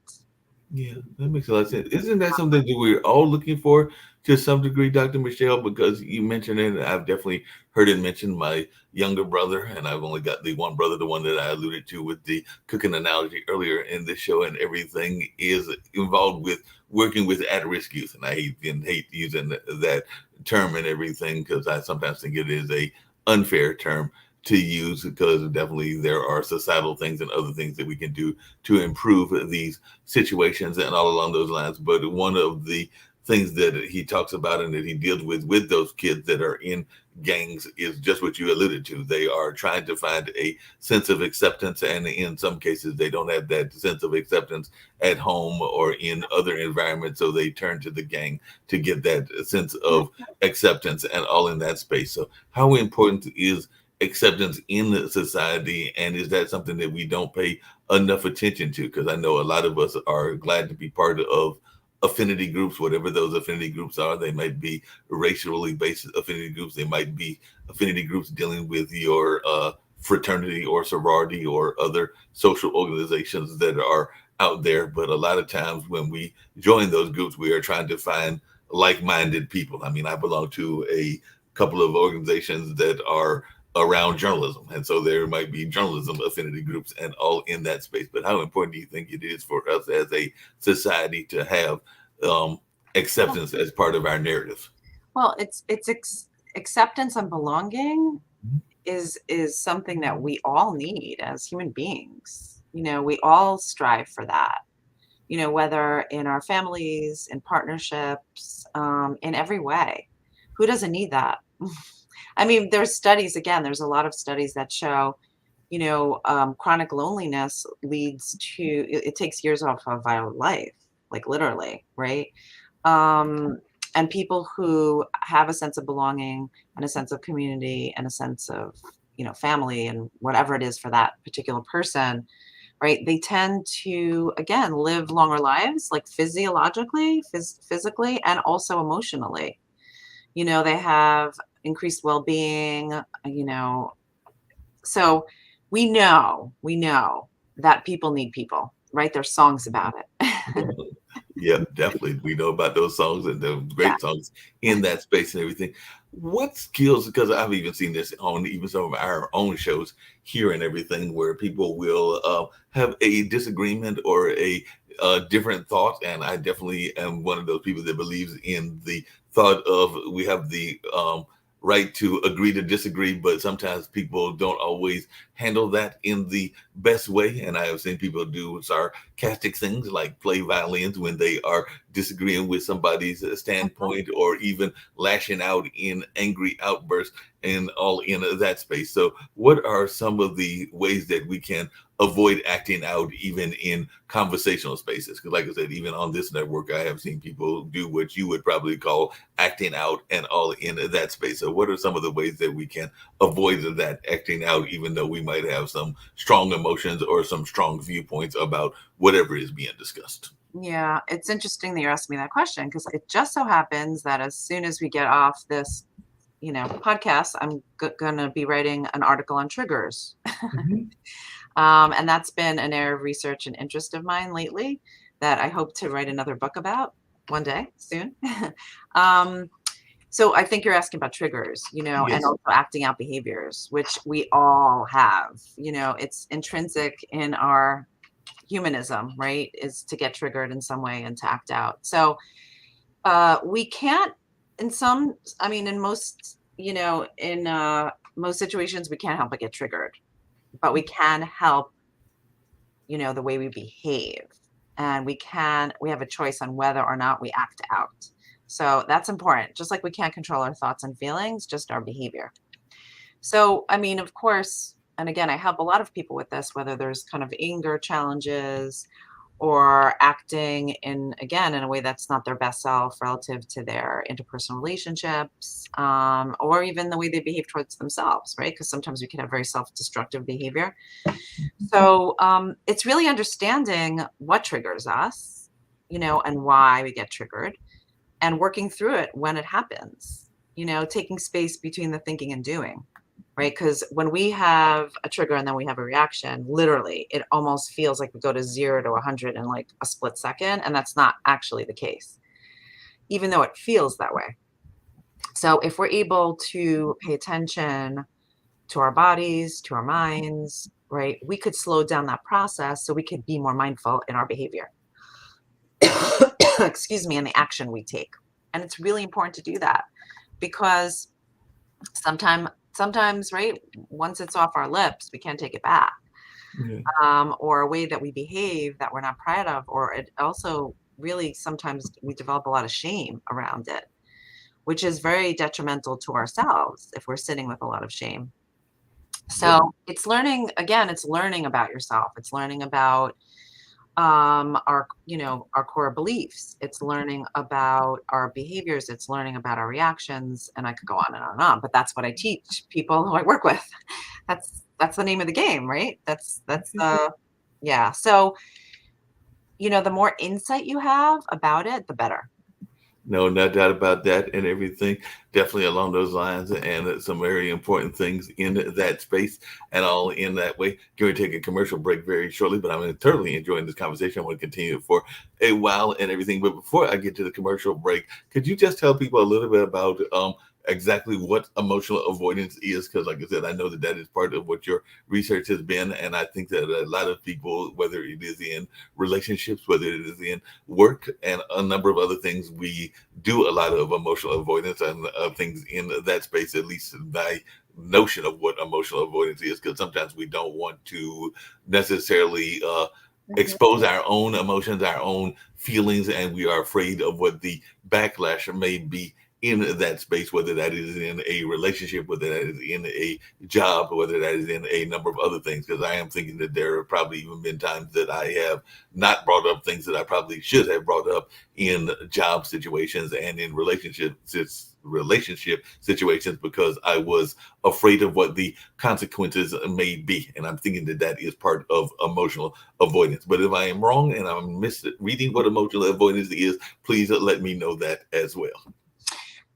Yeah, that makes a lot of sense. Isn't that something that we're all looking for to some degree, Dr. Michelle? Because you mentioned it, and I've definitely heard it mentioned. My younger brother, and I've only got the one brother, the one that I alluded to with the cooking analogy earlier in this show, and everything is involved with working with at-risk youth. And I hate using that term and everything because I sometimes think it is a unfair term to use, because definitely there are societal things and other things that we can do to improve these situations and all along those lines. But one of the things that he talks about and that he deals with those kids that are in gangs is just what you alluded to. They are trying to find a sense of acceptance, and in some cases, they don't have that sense of acceptance at home or in other environments, so they turn to the gang to get that sense of acceptance, and all in that space. So, how important is acceptance in the society, and is that something that we don't pay enough attention to? Because I know a lot of us are glad to be part of affinity groups, whatever those affinity groups are. They might be racially based affinity groups. They might be affinity groups dealing with your fraternity or sorority or other social organizations that are out there. But a lot of times when we join those groups, we are trying to find like-minded people. I mean, I belong to a couple of organizations that are around journalism, and so there might be journalism affinity groups and all in that space. But how important do you think it is for us as a society to have um, acceptance as part of our narrative? Well, acceptance and belonging is something that we all need as human beings. We all strive for that. Whether in our families, in partnerships, in every way. Who doesn't need that? I mean, there's a lot of studies that show, chronic loneliness leads to, it takes years off of our life, like literally, right? And people who have a sense of belonging and a sense of community and a sense of, family and whatever it is for that particular person, right? They tend to, again, live longer lives, like physiologically, physically, and also emotionally. They have increased well-being, you know. So we know that people need people, right? There's songs about it. Yeah, definitely. We know about those songs and the Yeah. great songs in that space and everything. What skills, because I've even seen this on even some of our own shows here and everything, where people will have a disagreement or a different thought. And I definitely am one of those people that believes in the thought of we have the right to agree to disagree, but sometimes people don't always handle that in the best way. And I have seen people do sarcastic things like play violins when they are disagreeing with somebody's standpoint, or even lashing out in angry outbursts, and all in that space. So, what are some of the ways that we can avoid acting out even in conversational spaces? Because, like I said, even on this network, I have seen people do what you would probably call acting out and all in that space. So, what are some of the ways that we can avoid that acting out, even though we might have some strong emotions or some strong viewpoints about whatever is being discussed? Yeah, it's interesting that you're asking me that question because it just so happens that as soon as we get off this, podcast, I'm going to be writing an article on triggers. Mhm. And that's been an area of research and interest of mine lately that I hope to write another book about one day soon. um, so I think you're asking about triggers, and Yes. also acting out behaviors, which we all have. It's intrinsic in our humanism, right? Is to get triggered in some way and to act out. So we can't, in most, in most situations, we can't help but get triggered, but we can help, the way we behave. And we have a choice on whether or not we act out. So that's important. Just like we can't control our thoughts and feelings, just our behavior. So, of course, and again, I help a lot of people with this, whether there's kind of anger challenges or acting in a way that's not their best self relative to their interpersonal relationships, or even the way they behave towards themselves, right? Because sometimes we can have very self-destructive behavior. So it's really understanding what triggers us, and why we get triggered, and working through it when it happens, taking space between the thinking and doing, right? Because when we have a trigger and then we have a reaction, literally, it almost feels like we go to 0 to 100 in like a split second. And that's not actually the case, even though it feels that way. So if we're able to pay attention to our bodies, to our minds, right, we could slow down that process so we could be more mindful in our behavior. Excuse me, and the action we take. And it's really important to do that because sometimes, right, once it's off our lips, we can't take it back. Yeah. Or a way that we behave that we're not proud of, or it also really sometimes we develop a lot of shame around it. which is very detrimental to ourselves if we're sitting with a lot of shame. So it's learning, again, it's learning about yourself. It's learning about our, our core beliefs. It's learning about our behaviors. It's learning about our reactions. And I could go on and on and on, but that's what I teach people who I work with. That's the name of the game, right? That's yeah. So, the more insight you have about it, the better. No, no doubt about that and everything. Definitely along those lines, and some very important things in that space and all in that way. Going to take a commercial break very shortly, but I'm totally enjoying this conversation. I want to continue for a while and everything. But before I get to the commercial break, could you just tell people a little bit about exactly what emotional avoidance is? Because like I said, I know that is part of what your research has been. And I think that a lot of people, whether it is in relationships, whether it is in work and a number of other things, we do a lot of emotional avoidance and things in that space, at least my notion of what emotional avoidance is, because sometimes we don't want to necessarily expose our own emotions, our own feelings, and we are afraid of what the backlash may be in that space, whether that is in a relationship, whether that is in a job, whether that is in a number of other things. Because I am thinking that there have probably even been times that I have not brought up things that I probably should have brought up in job situations and in relationship situations because I was afraid of what the consequences may be. And I'm thinking that is part of emotional avoidance. But if I am wrong and I'm misreading what emotional avoidance is, please let me know that as well.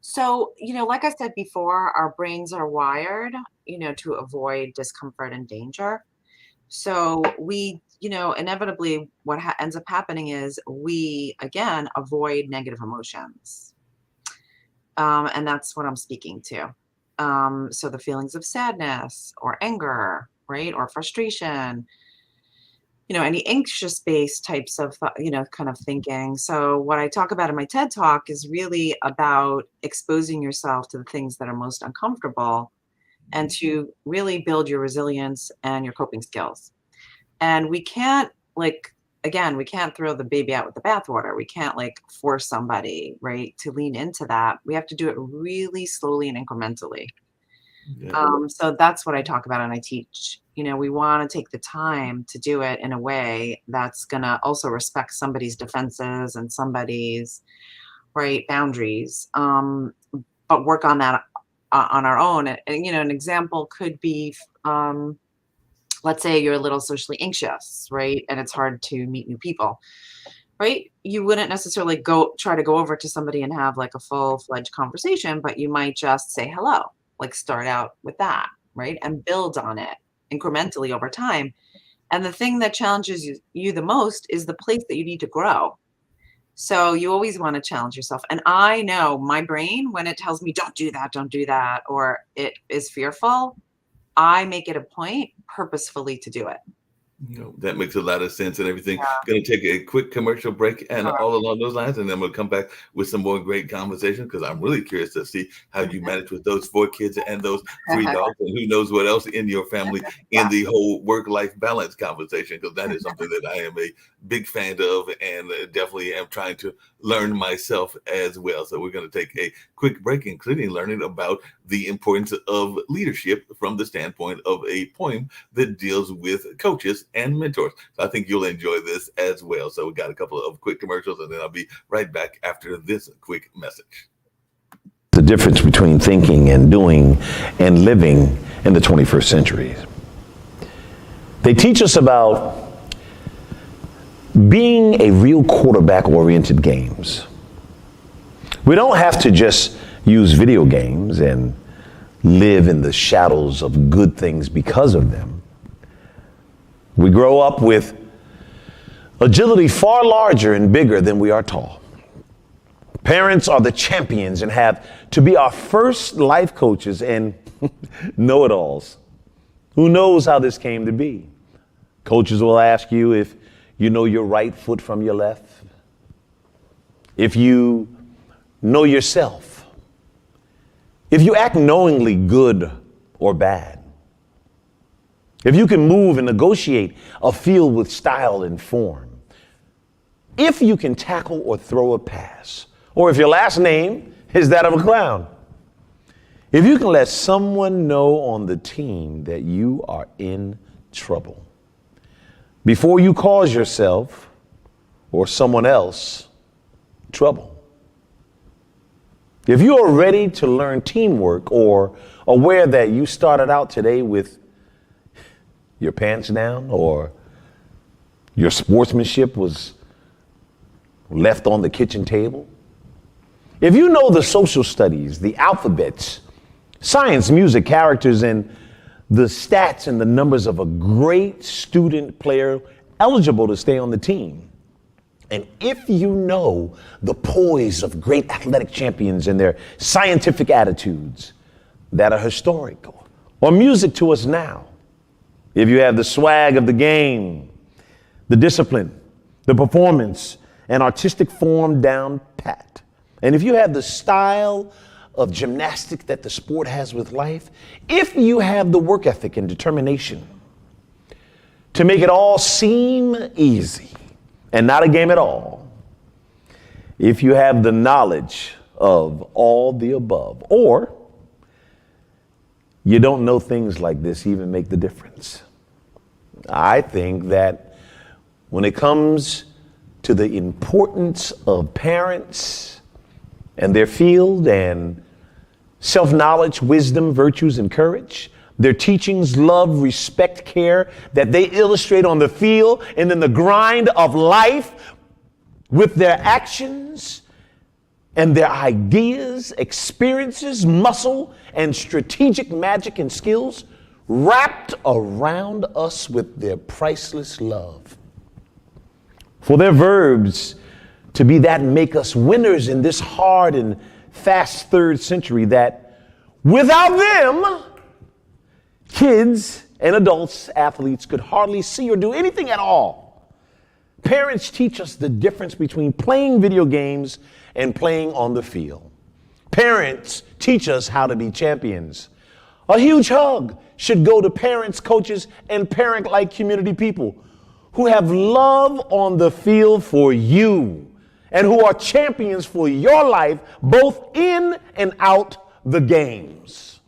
So, like I said before, our brains are wired, to avoid discomfort and danger. So we, inevitably what ends up happening is we, again, avoid negative emotions. And that's what I'm speaking to. So the feelings of sadness or anger, right? Or frustration, any anxious based types of, kind of thinking. So what I talk about in my TED Talk is really about exposing yourself to the things that are most uncomfortable and to really build your resilience and your coping skills. And we can't we can't throw the baby out with the bathwater. We can't force somebody, right, to lean into that. We have to do it really slowly and incrementally. Yeah. So that's what I talk about and I teach. We want to take the time to do it in a way that's going to also respect somebody's defenses and somebody's right boundaries, but work on that on our own. And, an example could be, let's say you're a little socially anxious, right? And it's hard to meet new people, right? You wouldn't necessarily try to go over to somebody and have a full-fledged conversation, but you might just say hello. Start out with that, right? And build on it incrementally over time. And the thing that challenges you the most is the place that you need to grow. So you always want to challenge yourself. And I know my brain, when it tells me, don't do that, or it is fearful, I make it a point purposefully to do it. That makes a lot of sense and everything. Yeah. Going to take a quick commercial break and all along those lines, and then we'll come back with some more great conversation because I'm really curious to see how you manage with those 4 kids and those 3 dogs, and who knows what else in your family in the whole work-life balance conversation, because that is something that I am a big fan of and definitely am trying to learn myself as well. So we're going to take a quick break, including learning about the importance of leadership from the standpoint of a poem that deals with coaches and mentors. So I think you'll enjoy this as well. So we got a couple of quick commercials and then I'll be right back after this quick message. The difference between thinking and doing and living in the 21st century. They teach us about being a real quarterback-oriented games. We don't have to just use video games and live in the shadows of good things because of them. We grow up with agility far larger and bigger than we are tall. Parents are the champions and have to be our first life coaches and know-it-alls. Who knows how this came to be? Coaches will ask you if you know your right foot from your left, if you know yourself, if you act knowingly good or bad, if you can move and negotiate a field with style and form, if you can tackle or throw a pass, or if your last name is that of a clown. If you can let someone know on the team that you are in trouble before you cause yourself or someone else trouble. If you are ready to learn teamwork or aware that you started out today with your pants down or your sportsmanship was left on the kitchen table, if you know the social studies, the alphabets, science, music, characters, and the stats and the numbers of a great student player eligible to stay on the team, and if you know the poise of great athletic champions and their scientific attitudes that are historical or music to us now, if you have the swag of the game, the discipline, the performance, and artistic form down pat, and if you have the style of gymnastics that the sport has with life, if you have the work ethic and determination to make it all seem easy and not a game at all, if you have the knowledge of all the above, or you don't know things like this even make the difference, I think that when it comes to the importance of parents and their field and self-knowledge, wisdom, virtues, and courage, their teachings, love, respect, care that they illustrate on the field and in the grind of life with their actions and their ideas, experiences, muscle, and strategic magic and skills wrapped around us with their priceless love. For their verbs to be that make us winners in this hard and fast third century that without them, kids and adults, athletes could hardly see or do anything at all. Parents teach us the difference between playing video games and playing on the field. Parents teach us how to be champions. A huge hug should go to parents, coaches, and parent-like community people who have love on the field for you and who are champions for your life, both in and out the games.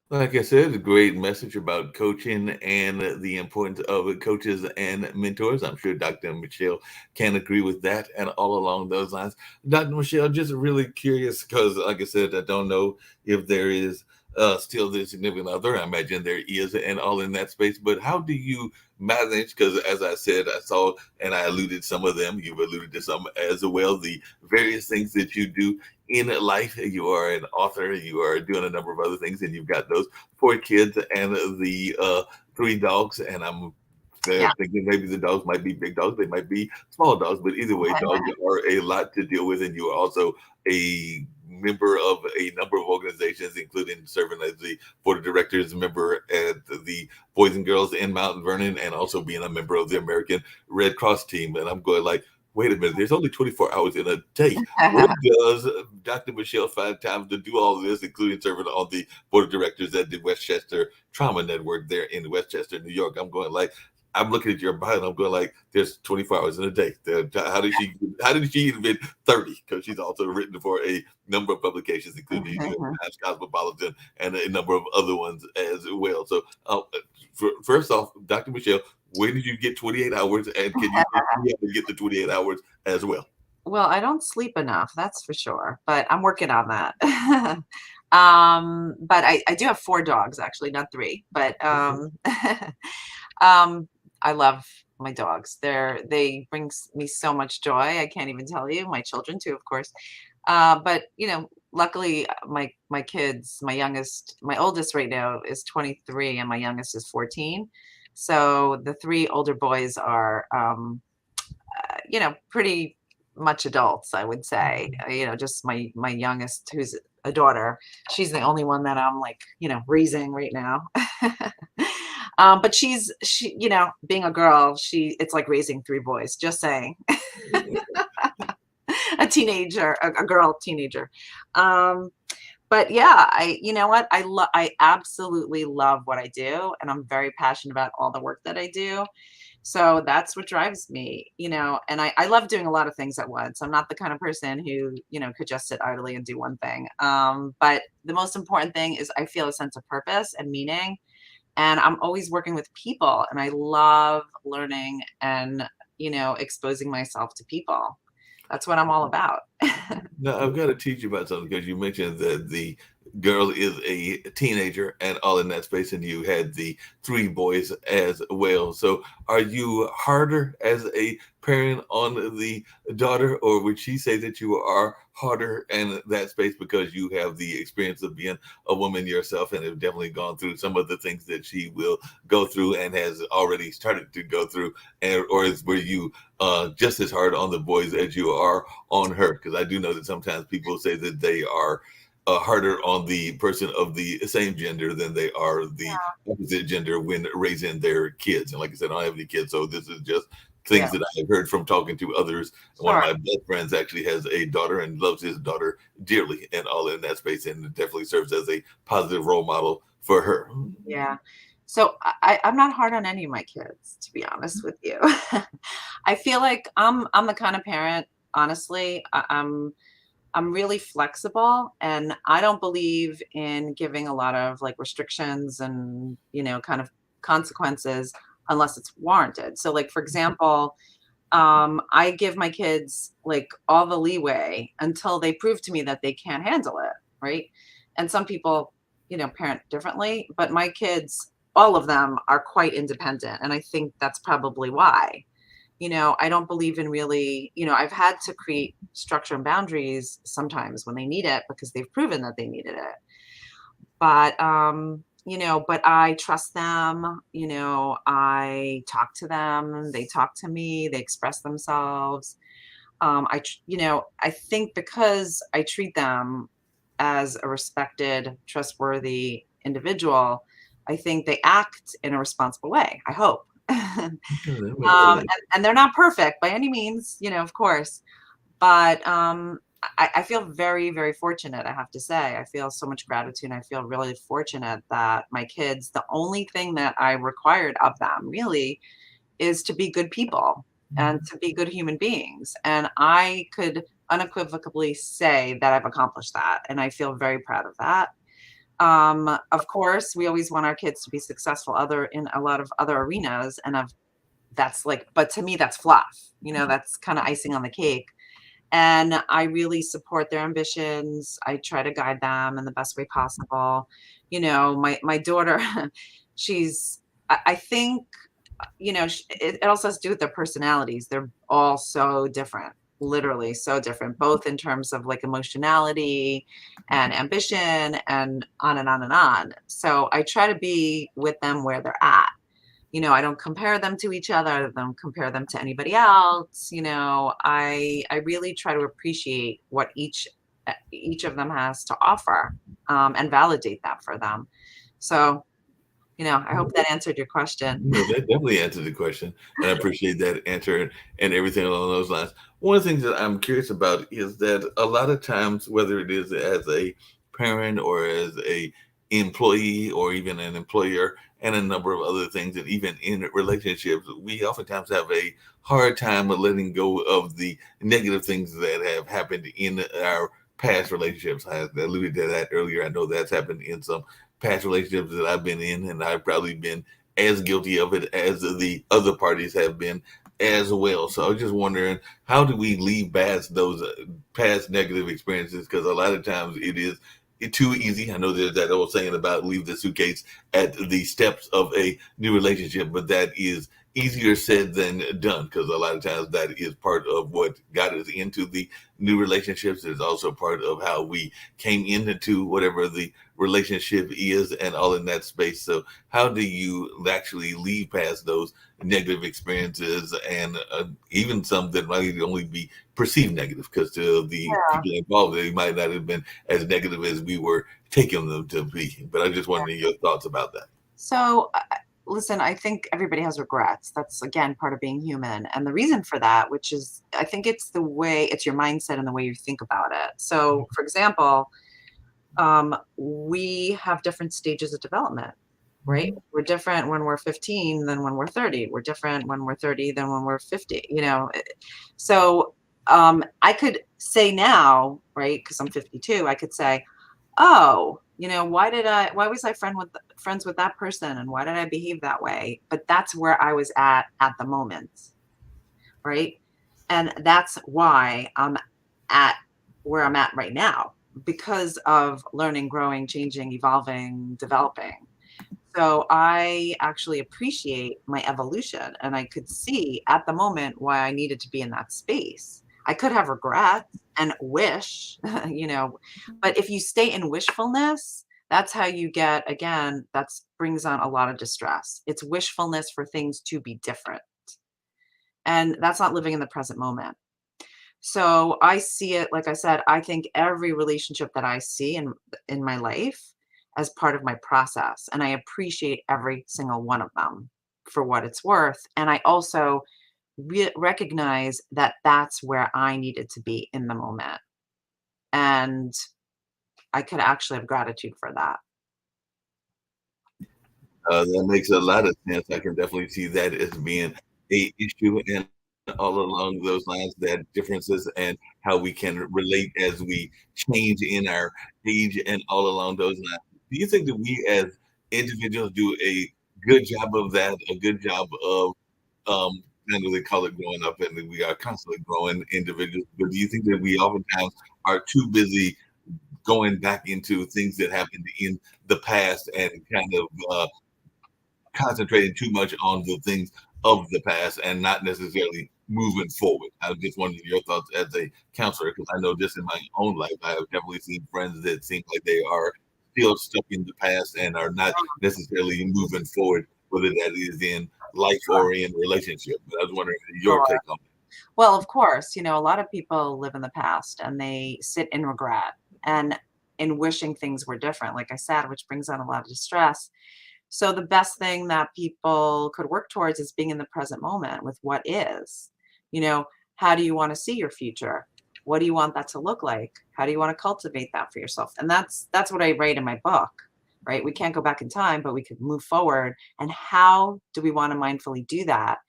Like I said, a great message about coaching and the importance of coaches and mentors. I'm sure Dr. Michelle can agree with that and all along those lines. Dr. Michelle, just really curious because, like I said, I don't know if there is still the significant other. I imagine there is and all in that space. But how do you manage? Because as I said, I saw and I alluded some of them. You've alluded to some as well. The various things that you do in life. You are an author. You are doing a number of other things, and you've got those 4 kids and the 3 dogs. And I'm thinking maybe the dogs might be big dogs. They might be small dogs. But either way, dogs are a lot to deal with. And you are also a member of a number of organizations, including serving as the board of directors member at the Boys and Girls in Mount Vernon, and also being a member of the American Red Cross team. And I'm going like, wait a minute, there's only 24 hours in a day. Where does Dr. Michelle find time to do all of this, including serving on the board of directors at the Westchester Trauma Network there in Westchester, New York? I'm going like, I'm looking at your bio and I'm going like, there's 24 hours in a day. How did she even get 30? Because she's also written for a number of publications, including Times Cosmopolitan and a number of other ones as well. So first off, Dr. Michelle, where did you get 28 hours, and can you get the 28 hours as well? Well, I don't sleep enough, that's for sure, but I'm working on that. But I do have 4 dogs, actually, not 3. But I love my dogs. They bring me so much joy. I can't even tell you. My children too, of course. But luckily my kids, my oldest right now is 23 and my youngest is 14. So the 3 older boys are, pretty much adults, I would say. Just my youngest, who's a daughter, she's the only one that I'm raising right now. But she, being a girl, it's like raising 3 boys, just saying. A teenager, a girl teenager. But yeah, I absolutely love what I do, and I'm very passionate about all the work that I do. So that's what drives me, and I love doing a lot of things at once. I'm not the kind of person who, could just sit idly and do one thing. But the most important thing is I feel a sense of purpose and meaning. And I'm always working with people, and I love learning and, exposing myself to people. That's what I'm all about. Now, I've got to teach you about something because you mentioned that the girl is a teenager and all in that space, and you had the three boys as well. So, are you harder as a parent on the daughter, or would she say that you are harder in that space because you have the experience of being a woman yourself and have definitely gone through some of the things that she will go through and has already started to go through, or were you just as hard on the boys as you are on her? Because I do know that sometimes people say that they are harder on the person of the same gender than they are the opposite gender when raising their kids. And like I said, I don't have any kids, so this is just Yeah, things that I've heard from talking to others. One of sure. my best friends actually has a daughter and loves his daughter dearly and all in that space, and it definitely serves as a positive role model for her. Yeah. So I'm not hard on any of my kids, to be honest with you. I feel like I'm the kind of parent, honestly, I'm really flexible, and I don't believe in giving a lot of like restrictions and, kind of consequences unless it's warranted. So like for example, I give my kids like all the leeway until they prove to me that they can't handle it, right? And some people, parent differently, but my kids, all of them are quite independent, and I think that's probably why. I don't believe in really, I've had to create structure and boundaries sometimes when they need it because they've proven that they needed it. But I trust them, I talk to them, they talk to me, they express themselves. I think because I treat them as a respected, trustworthy individual, I think they act in a responsible way, I hope. And they're not perfect by any means, of course, but I feel very, very fortunate, I have to say. I feel so much gratitude. I feel really fortunate that my kids, the only thing that I required of them really is to be good people and to be good human beings. And I could unequivocally say that I've accomplished that. And I feel very proud of that. Of course, we always want our kids to be successful other in a lot of other arenas. And that's like, but to me, that's fluff, that's kind of icing on the cake. And I really support their ambitions. I try to guide them in the best way possible. My daughter, she's, I think, it also has to do with their personalities. They're all so different, literally so different, both in terms of like emotionality and ambition and on and on and on. So I try to be with them where they're at. I don't compare them to each other. I don't compare them to anybody else. I really try to appreciate what each of them has to offer, and validate that for them. So, I hope that answered your question. No, that definitely answered the question, and I appreciate that answer and everything along those lines. One of the things that I'm curious about is that a lot of times, whether it is as a parent or as a employee or even an employer, and a number of other things, and even in relationships, we oftentimes have a hard time of letting go of the negative things that have happened in our past relationships. I alluded to that earlier. I know that's happened in some past relationships that I've been in, and I've probably been as guilty of it as the other parties have been as well. So I was just wondering, how do we leave past those past negative experiences? Because a lot of times it is too easy. I know there's that old saying about leave the suitcase at the steps of a new relationship, but that is easier said than done, because a lot of times that is part of what got us into the new relationships. It's also part of how we came into whatever the relationship is and all in that space. So how do you actually leave past those negative experiences, and even some that might only be perceived negative, because to the Yeah. people involved, they might not have been as negative as we were taking them to be. But I just wondering your thoughts about that. So, listen, I think everybody has regrets. That's again part of being human. And the reason for that, which is, I think it's your mindset and the way you think about it. So, for example, we have different stages of development. right? We're different when we're 15 than when we're 30. We're different when we're 30 than when we're 50, you know? So I could say now, right? Because I'm 52, I could say, oh, you know, why was I friends with that person? And why did I behave that way? But that's where I was at the moment, right? And that's why I'm at where I'm at right now because of learning, growing, changing, evolving, developing. So I actually appreciate my evolution and I could see at the moment why I needed to be in that space. I could have regrets and wish, you know, but if you stay in wishfulness, that's how you get, again, that's brings on a lot of distress. It's wishfulness for things to be different. And that's not living in the present moment. So I see it, like I said, I think every relationship that I see in my life as part of my process, and I appreciate every single one of them for what it's worth. And I also recognize that that's where I needed to be in the moment, and I could actually have gratitude for that. That makes a lot of sense. I can definitely see that as being a issue, and all along those lines, that differences and how we can relate as we change in our age and all along those lines. Do you think that we as individuals do a good job of that, a good job of I know they call it growing up, and we are constantly growing individuals, but do you think that we oftentimes are too busy going back into things that happened in the past and kind of concentrating too much on the things of the past and not necessarily moving forward? I just wondered your thoughts as a counselor, because I know just in my own life, I have definitely seen friends that seem like they are still stuck in the past and are not necessarily moving forward, whether that is in life or in relationship. But I was wondering your Sure. take on it. Well, of course, you know, a lot of people live in the past and they sit in regret and in wishing things were different, like I said, which brings on a lot of distress. So the best thing that people could work towards is being in the present moment with what is. You know, how do you want to see your future? What do you want that to look like? How do you want to cultivate that for yourself? And that's what I write in my book, right? We can't go back in time, but we could move forward. And how do we want to mindfully do that?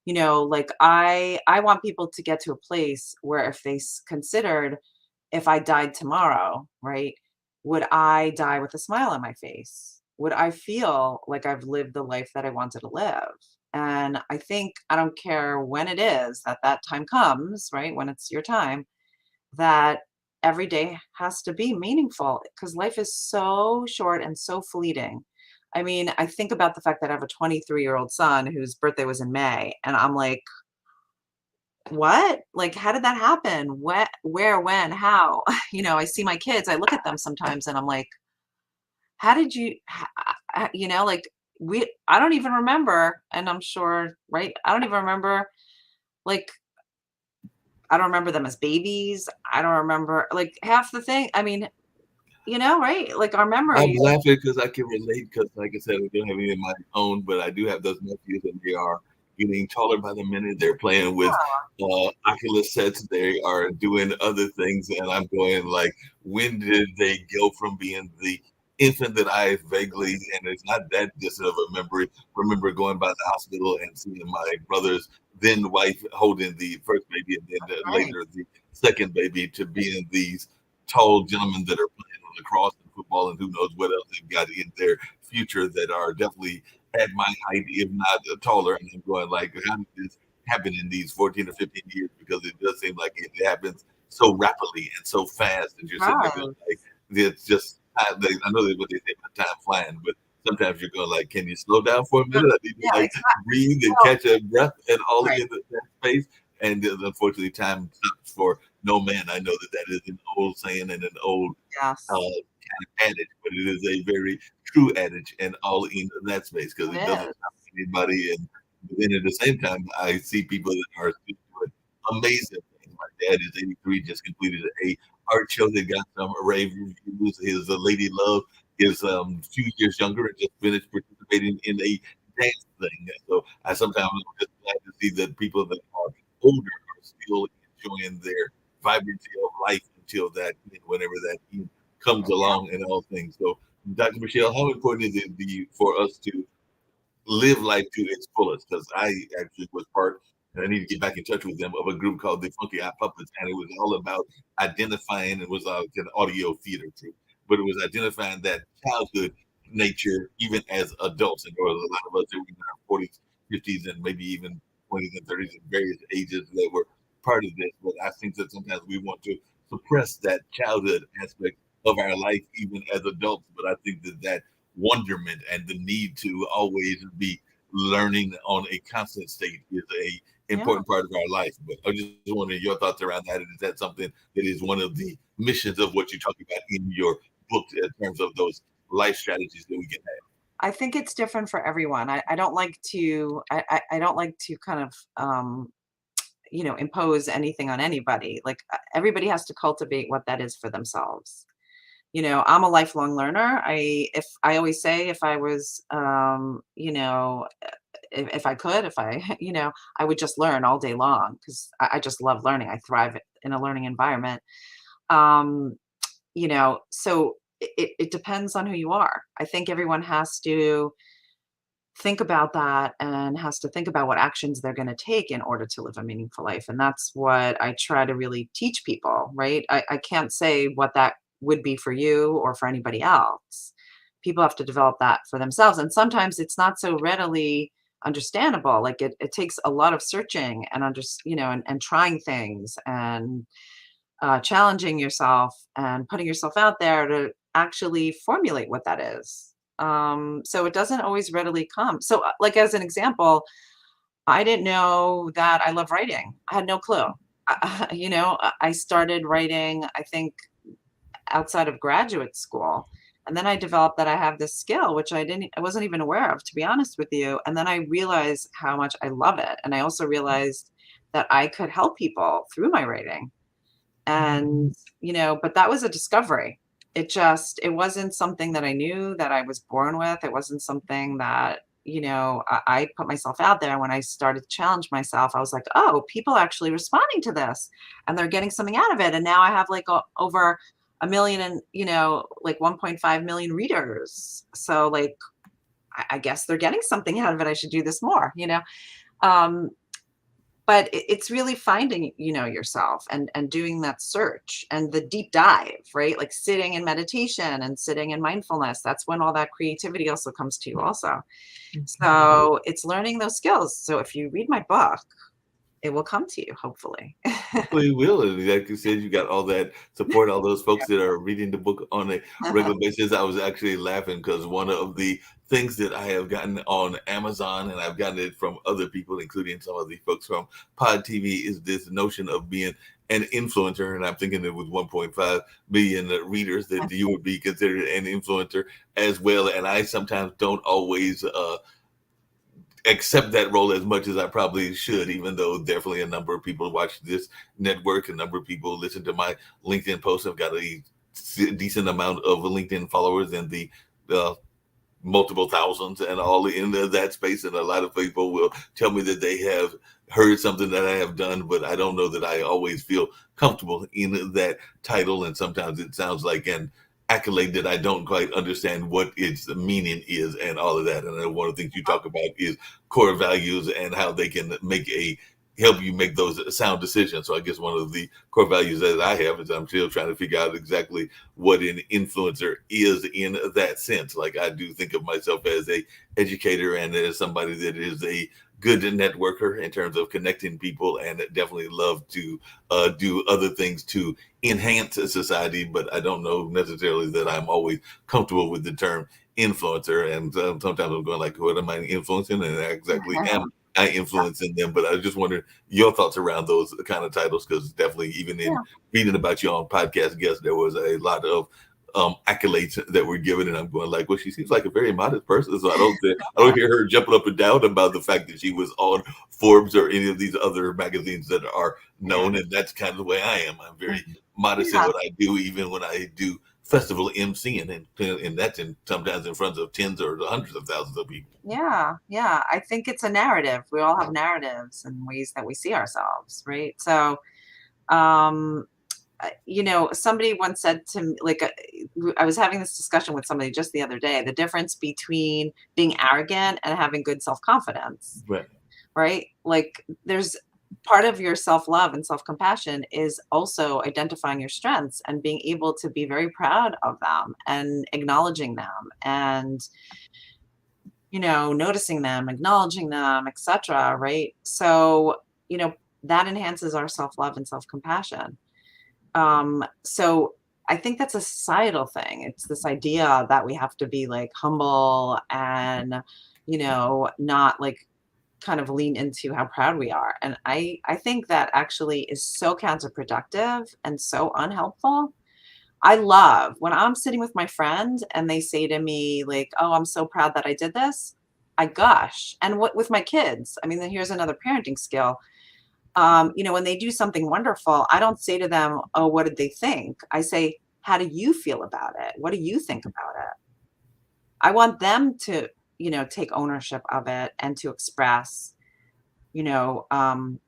You know, like I want people to get to a place where if they considered if I died tomorrow, right? Would I die with a smile on my face? Would I feel like I've lived the life that I wanted to live? And I think I don't care when it is that that time comes, right? When it's your time, that every day has to be meaningful because life is so short and so fleeting. I mean, I think about the fact that I have a 23-year-old son whose birthday was in May, and I'm like, what? Like, how did that happen? What, where, when, how? You know, I see my kids, I look at them sometimes and I'm like, how did you, you know, like I don't even remember. And I'm sure, right? I don't even remember, like, I don't remember them as babies. I don't remember like half the thing. I mean, you know, right? Like our I'm memories. laughing because I can relate because, like I said, I don't have any of my own, but I do have those nephews, and they are getting taller by the minute. They're playing with Oculus sets. They are doing other things, and I'm going like, when did they go from being the infant that I vaguely, and it's not that distant of a memory, remember going by the hospital and seeing my brother's then wife holding the first baby, and then Right. later the second baby, to being these tall gentlemen that are playing lacrosse and football and who knows what else they've got in their future that are definitely at my height, if not taller. And I'm going like, how did this happen in these 14 or 15 years? Because it does seem like it happens so rapidly and so fast that you're sitting there going Right. like, it's just, I know that's what they say about time flying, but sometimes you're going like, can you slow down for a minute? I need to Yeah, like exactly. breathe and Well, catch a breath and all right. in that space. And unfortunately, time stops for no man. I know that that is an old saying and an old Yes, kind of adage, but it is a very true adage and all in that space because it it doesn't is. stop anybody. And then at the same time, I see people that are still doing amazing things. My dad is 83, just completed a art show that got some rave reviews. His Lady Love is a few years younger and just finished participating in a dance thing. So I sometimes am just glad to see that people that are older are still enjoying their vibrancy of life until that, whenever that comes along and all things. So Dr. Michelle, how important is it for us to live life to its fullest? Because I actually was part, and I need to get back in touch with them, of a group called the Funky Eye Puppets, and it was all about identifying. It was an audio theater troupe, but it was identifying that childhood nature even as adults. And there was a lot of us that were in our 40s, 50s, and maybe even 20s and 30s, in various ages that were part of this. But I think that sometimes we want to suppress that childhood aspect of our life even as adults. But I think that wonderment and the need to always be learning on a constant state is a Yeah. important part of our life. But I just wondering your thoughts around that. And is that something that is one of the missions of what you talk about in your book in terms of those life strategies that we can have? I think it's different for everyone. I don't like to I don't like to kind of impose anything on anybody. Like everybody has to cultivate what that is for themselves. I'm a lifelong learner. If I always say, if I was if I could, if I I would just learn all day long, because I just love learning. I thrive in a learning environment. um so it depends on who you are. I think everyone has to think about that and has to think about what actions they're going to take in order to live a meaningful life. And that's what I try to really teach people, right? I can't say what that would be for you or for anybody else. People have to develop that for themselves. And sometimes it's not so readily understandable. Like it takes a lot of searching and and trying things and challenging yourself and putting yourself out there to actually formulate what that is. So it doesn't always readily come. So, like as an example, I didn't know that I love writing. I had no clue. I started writing, I think, outside of graduate school. And then I developed that I have this skill, which I wasn't even aware of, to be honest with you. And then I realized how much I love it. And I also realized that I could help people through my writing. And, but that was a discovery. It wasn't something that I knew that I was born with. It wasn't something that, I put myself out there. When I started to challenge myself, I was like, oh, people are actually responding to this and they're getting something out of it. And now I have like over a million and, like 1.5 million readers. So like, I guess they're getting something out of it. I should do this more. Um, but it's really finding yourself and doing that search and the deep dive, right? Like sitting in meditation and sitting in mindfulness. That's when all that creativity also comes to you also. So it's learning those skills. So if you read my book, it will come to you, hopefully. Hopefully it will. And like you said, you got all that support, all those folks that are reading the book on a regular basis. I was actually laughing because one of the things that I have gotten on Amazon, and I've gotten it from other people, including some of the folks from Pod TV, is this notion of being an influencer. And I'm thinking that with 1.5 billion readers, that you would be considered an influencer as well. And I sometimes don't always accept that role as much as I probably should, even though definitely a number of people watch this network, a number of people listen to my LinkedIn posts. I've got a decent amount of LinkedIn followers in the uh, multiple thousands and all in that space. And a lot of people will tell me that they have heard something that I have done, but I don't know that I always feel comfortable in that title. And sometimes it sounds like an accolade that I don't quite understand what its meaning is and all of that. And one of the things you talk about is core values and how they can help you make those sound decisions. So I guess one of the core values that I have is I'm still trying to figure out exactly what an influencer is in that sense. Like I do think of myself as a educator and as somebody that is a good networker in terms of connecting people, and definitely love to do other things to enhance society. But I don't know necessarily that I'm always comfortable with the term influencer. And sometimes I'm going like, what am I influencing? And I exactly am I influencing them? But I just wonder your thoughts around those kind of titles, because definitely even in reading about you on podcast guests, there was a lot of accolades that were given, and I'm going like, well, she seems like a very modest person, so I don't hear her jumping up and down about the fact that she was on Forbes or any of these other magazines that are known. And that's kind of the way I am. I'm very modest in what I do, even when I do festival emceeing, and that's sometimes in front of tens or hundreds of thousands of people. Yeah. I think it's a narrative. We all have narratives and ways that we see ourselves, right? So, um, somebody once said to me, like, I was having this discussion with somebody just the other day, the difference between being arrogant and having good self-confidence, Right. right? Like, there's part of your self-love and self-compassion is also identifying your strengths and being able to be very proud of them and acknowledging them and, noticing them, acknowledging them, etc. Right? So, that enhances our self-love and self-compassion. So I think that's a societal thing. It's this idea that we have to be like humble and, not like kind of lean into how proud we are. And I think that actually is so counterproductive and so unhelpful. I love when I'm sitting with my friend and they say to me like, "Oh, I'm so proud that I did this." I gush. And what with my kids, I mean, then here's another parenting skill. When they do something wonderful, I don't say to them, "Oh, what did they think?" I say, "How do you feel about it? What do you think about it?" I want them to, take ownership of it and to express, you know, um,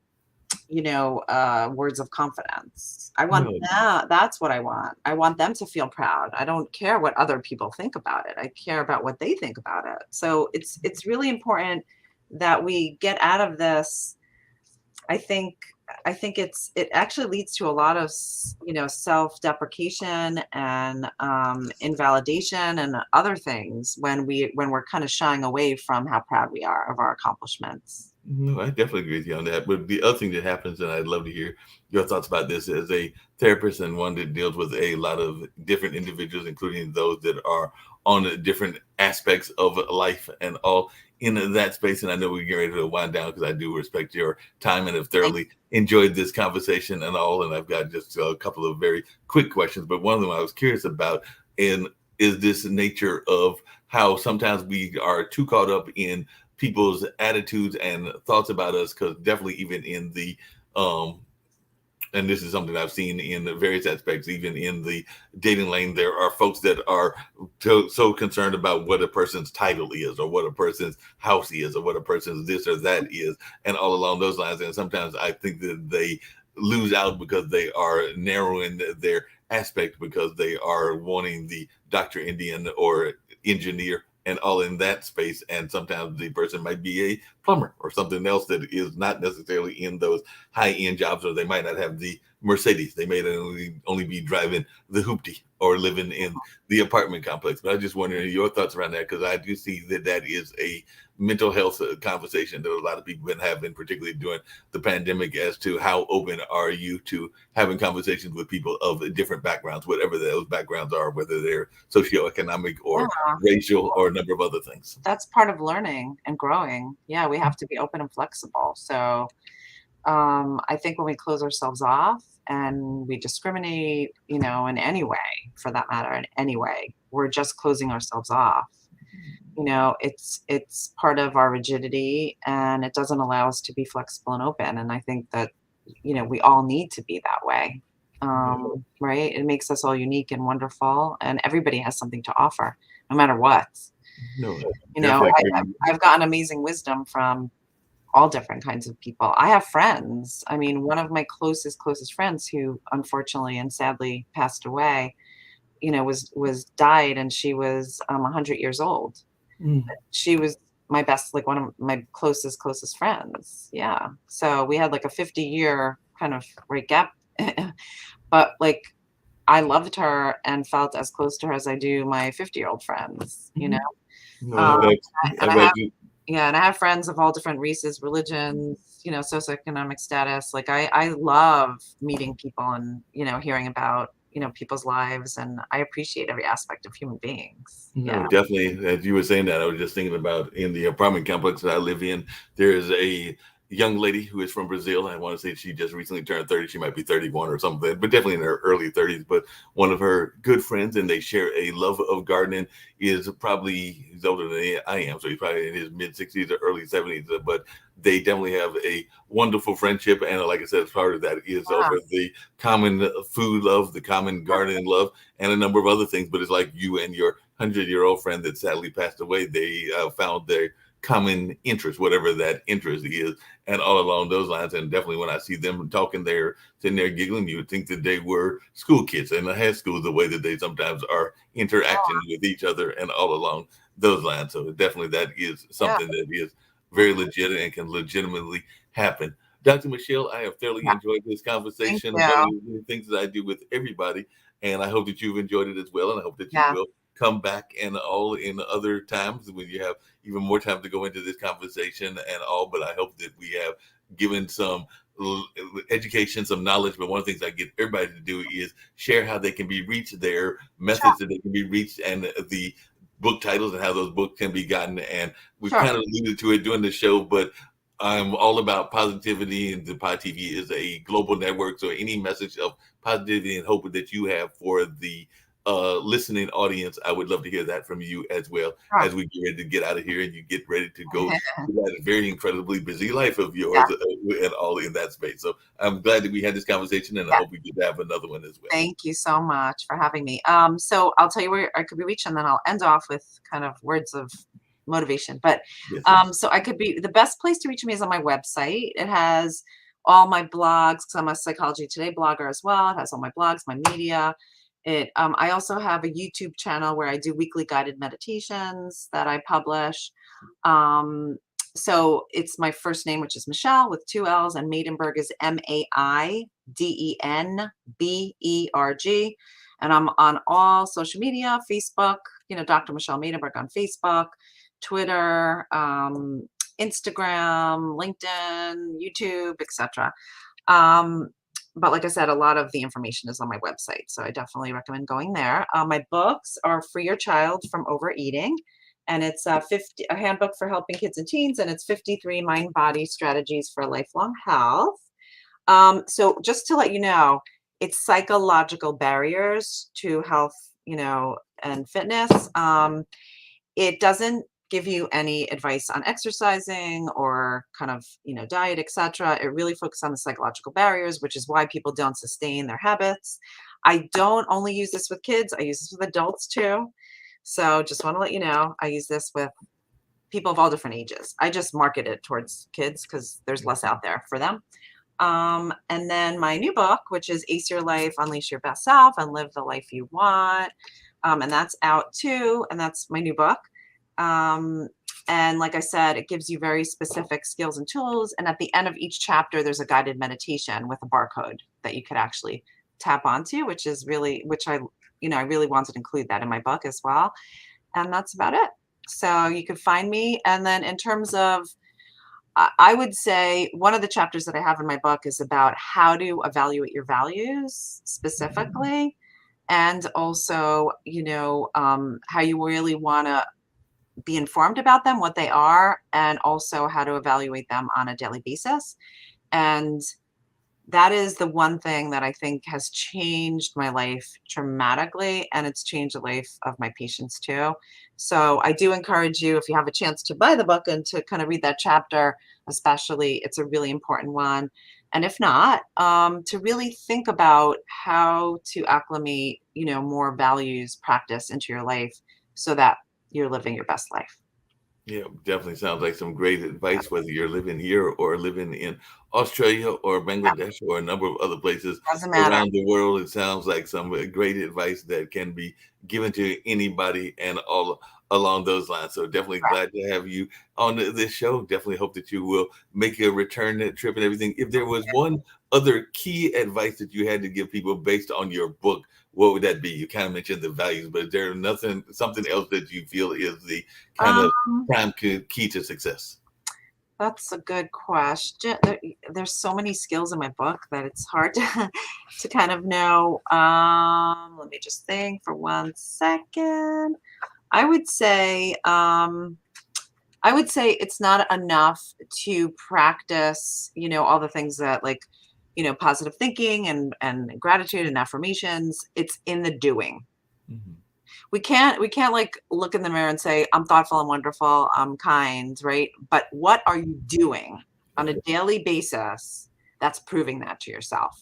words of confidence. I want No, that. That's what I want. I want them to feel proud. I don't care what other people think about it. I care about what they think about it. So it's really important that we get out of this. I think it actually leads to a lot of self-deprecation and invalidation and other things when we're kind of shying away from how proud we are of our accomplishments. no, I definitely agree with you on that. But the other thing that happens, and I'd love to hear your thoughts about this as a therapist and one that deals with a lot of different individuals, including those that are on different aspects of life and all in that space. And I know we're getting ready to wind down because I do respect your time and have thoroughly enjoyed this conversation and all. And I've got just a couple of very quick questions, but one of them I was curious about, and is this nature of how sometimes we are too caught up in people's attitudes and thoughts about us, because definitely even in the and this is something I've seen in the various aspects, even in the dating lane, there are folks that are so concerned about what a person's title is or what a person's house is or what a person's this or that is, and all along those lines. And sometimes I think that they lose out because they are narrowing their aspect because they are wanting the Dr. Indian or engineer and all in that space. And sometimes the person might be a plumber or something else that is not necessarily in those high-end jobs, or they might not have the Mercedes. They may only be driving the hoopty or living in the apartment complex. But I just wondering your thoughts around that, because I do see that that is a mental health conversation that a lot of people have been having, particularly during the pandemic, as to how open are you to having conversations with people of different backgrounds, whatever those backgrounds are, whether they're socioeconomic or Yeah, racial or a number of other things. that's part of learning and growing. Yeah, we have to be open and flexible. So I think when we close ourselves off and we discriminate, in any way, for that matter, in any way, we're just closing ourselves off. It's part of our rigidity and it doesn't allow us to be flexible and open. And I think that, we all need to be that way. Right? It makes us all unique and wonderful, and everybody has something to offer, no matter what. No, You know, definitely. I've gotten amazing wisdom from all different kinds of people. I have friends. I mean, one of my closest friends who unfortunately and sadly passed away, was died, and she was 100 years old. Mm. She was my best, like one of my closest friends. Yeah. So we had like a 50-year kind of right gap. But like I loved her and felt as close to her as I do my 50-year-old friends. No, Um, I and I bet have you. yeah, and I have friends of all different races, religions, socioeconomic status. Like I love meeting people and, hearing about, people's lives, and I appreciate every aspect of human beings. No, Yeah. definitely. As you were saying that, I was just thinking about in the apartment complex that I live in, there is a young lady who is from Brazil. I want to say she just recently turned 30. She might be 31 or something, but definitely in her early 30s. But one of her good friends, and they share a love of gardening, is probably, he's older than I am. So he's probably in his mid 60s or early 70s. But they definitely have a wonderful friendship. And like I said, part of that is Yeah. over the common food love, the common gardening love, and a number of other things. But it's like you and your 100-year-old friend that sadly passed away. They found their common interest, whatever that interest is, and all along those lines. And definitely when I see them talking there, sitting there giggling, you would think that they were school kids in the high school, the way that they sometimes are interacting with each other and all along those lines. So definitely that is something that is very legit and can legitimately happen. Dr. Michelle, I have thoroughly enjoyed this conversation. One of the things that I do with everybody, and I hope that you've enjoyed it as well. And I hope that you will come back and all in other times when you have even more time to go into this conversation and all. But I hope that we have given some education, some knowledge. But one of the things I get everybody to do is share how they can be reached, their methods that they can be reached, and the book titles and how those books can be gotten. And we kind of alluded to it during the show, but I'm all about positivity, and the Pod TV is a global network. So any message of positivity and hope that you have for the listening audience, I would love to hear that from you as well as we get ready to get out of here and you get ready to go to that very incredibly busy life of yours and all in that space. So I'm glad that we had this conversation, and I hope we get to have another one as well. Thank you so much for having me. So I'll tell you where I could be reached, and then I'll end off with kind of words of motivation. But so I could be, the best place to reach me is on my website. It has all my blogs, because I'm a Psychology Today blogger as well. It has all my blogs, my media. I also have a YouTube channel where I do weekly guided meditations that I publish. So it's my first name, which is Michelle with 2 L's, and Maidenberg is MAIDENBERG. And I'm on all social media, Facebook, Dr. Michelle Maidenberg on Facebook, Twitter, Instagram, LinkedIn, YouTube, etc. But like I said, a lot of the information is on my website, so I definitely recommend going there. My books are Free Your Child from Overeating, and it's a handbook for helping kids and teens, and it's 53 mind-body strategies for lifelong health. So just to let you know, it's psychological barriers to health, and fitness. It doesn't give you any advice on exercising or kind of, diet, etc. It really focuses on the psychological barriers, which is why people don't sustain their habits. I don't only use this with kids. I use this with adults too. So just want to let you know, I use this with people of all different ages. I just market it towards kids because there's less out there for them. And then my new book, which is Ace Your Life, Unleash Your Best Self, and Live the Life You Want. And that's out too. And that's my new book. And like I said, it gives you very specific skills and tools. And at the end of each chapter, there's a guided meditation with a barcode that you could actually tap onto, which I really wanted to include that in my book as well. And that's about it. So you could find me. And then in terms of, I would say one of the chapters that I have in my book is about how to evaluate your values specifically. And also, how you really want to be informed about them, what they are, and also how to evaluate them on a daily basis. And that is the one thing that I think has changed my life dramatically, and it's changed the life of my patients too. So I do encourage you, if you have a chance to buy the book and to kind of read that chapter, especially, it's a really important one. And if not, to really think about how to acclimate, more values practice into your life so that you're living your best life. Yeah, definitely sounds like some great advice, whether you're living here or living in Australia or Bangladesh or a number of other places around the world. It sounds like some great advice that can be given to anybody and all along those lines. So definitely glad to have you on this show. Definitely hope that you will make a return trip and everything. If there was one other key advice that you had to give people based on your book, what would that be? You kind of mentioned the values, but is there something else that you feel is the kind of prime key to success? That's a good question. There's so many skills in my book that it's hard to kind of know. Let me just think for 1 second. I would say it's not enough to practice, all the things that positive thinking and gratitude and affirmations. It's in the doing. Mm-hmm. We can't look in the mirror and say, I'm thoughtful, I'm wonderful, I'm kind, right? But what are you doing on a daily basis that's proving that to yourself?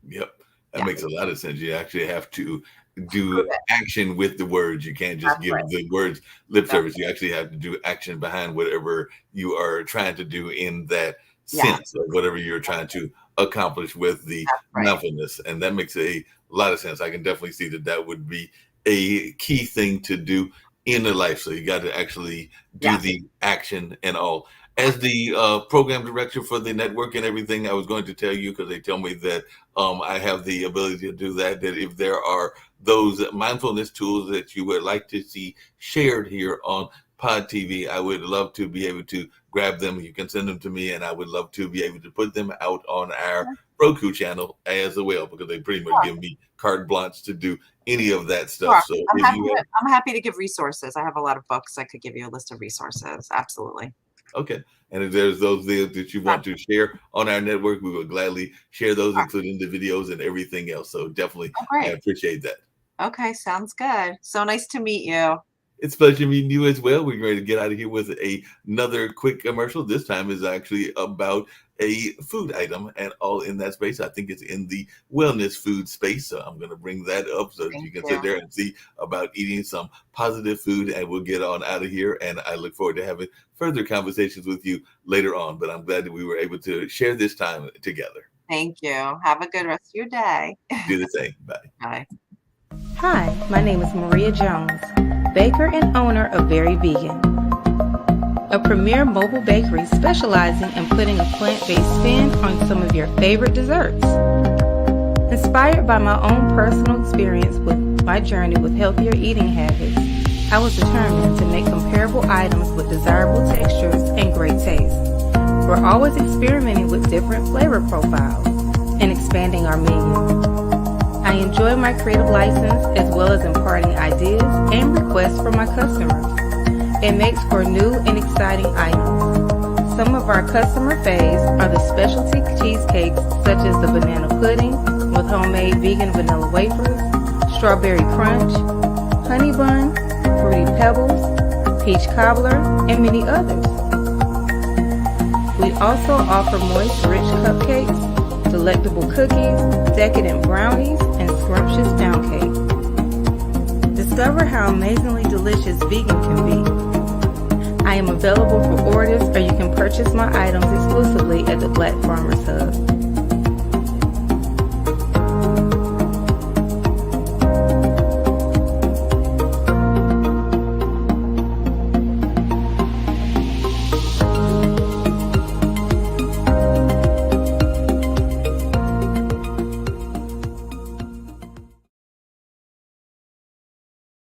Yep. That makes a lot of sense. You actually have to do action with the words. You can't just That's give right. the words lip That's service. You actually have to do action behind whatever you are trying to do in that Yeah. sense of whatever you're trying to accomplish with the That's right. mindfulness. And that makes a lot of sense. I can definitely see that that would be a key thing to do in the life. So you got to actually do Yeah. the action and all. As the program director for the network and everything, I was going to tell you, because they tell me that I have the ability to do that, that if there are those mindfulness tools that you would like to see shared here on Pod TV, I would love to be able to grab them. You can send them to me, and I would love to be able to put them out on our Roku channel as well, because they pretty much give me carte blanche to do any of that stuff. Sure. So I'm if happy, you have, I'm happy to give resources. I have a lot of books. I could give you a list of resources. Absolutely. okay, and if there's those there that you want to share on our network, we will gladly share those, including the videos and everything else. So definitely, Oh, I great. appreciate that. Okay, sounds good. So nice to meet you. It's a pleasure meeting you as well. We're ready to get out of here with another quick commercial. This time is actually about a food item and all in that space. I think it's in the wellness food space. So I'm going to bring that up so that you can sit there and see about eating some positive food, and we'll get on out of here. And I look forward to having further conversations with you later on. But I'm glad that we were able to share this time together. Thank you. Have a good rest of your day. Do the same. Bye. Bye. Hi, my name is Maria Jones, baker and owner of Very Vegan, a premier mobile bakery specializing in putting a plant-based spin on some of your favorite desserts. Inspired by my own personal experience with my journey with healthier eating habits, I was determined to make comparable items with desirable textures and great taste. We're always experimenting with different flavor profiles and expanding our menu. I enjoy my creative license as well as imparting ideas and requests from my customers. It makes for new and exciting items. Some of our customer faves are the specialty cheesecakes such as the banana pudding with homemade vegan vanilla wafers, strawberry crunch, honey bun, fruity pebbles, peach cobbler, and many others. We also offer moist, rich cupcakes, delectable cookies, decadent brownies, and scrumptious pound cake. Discover how amazingly delicious vegan can be. I am available for orders, or you can purchase my items exclusively at the Black Farmers Hub.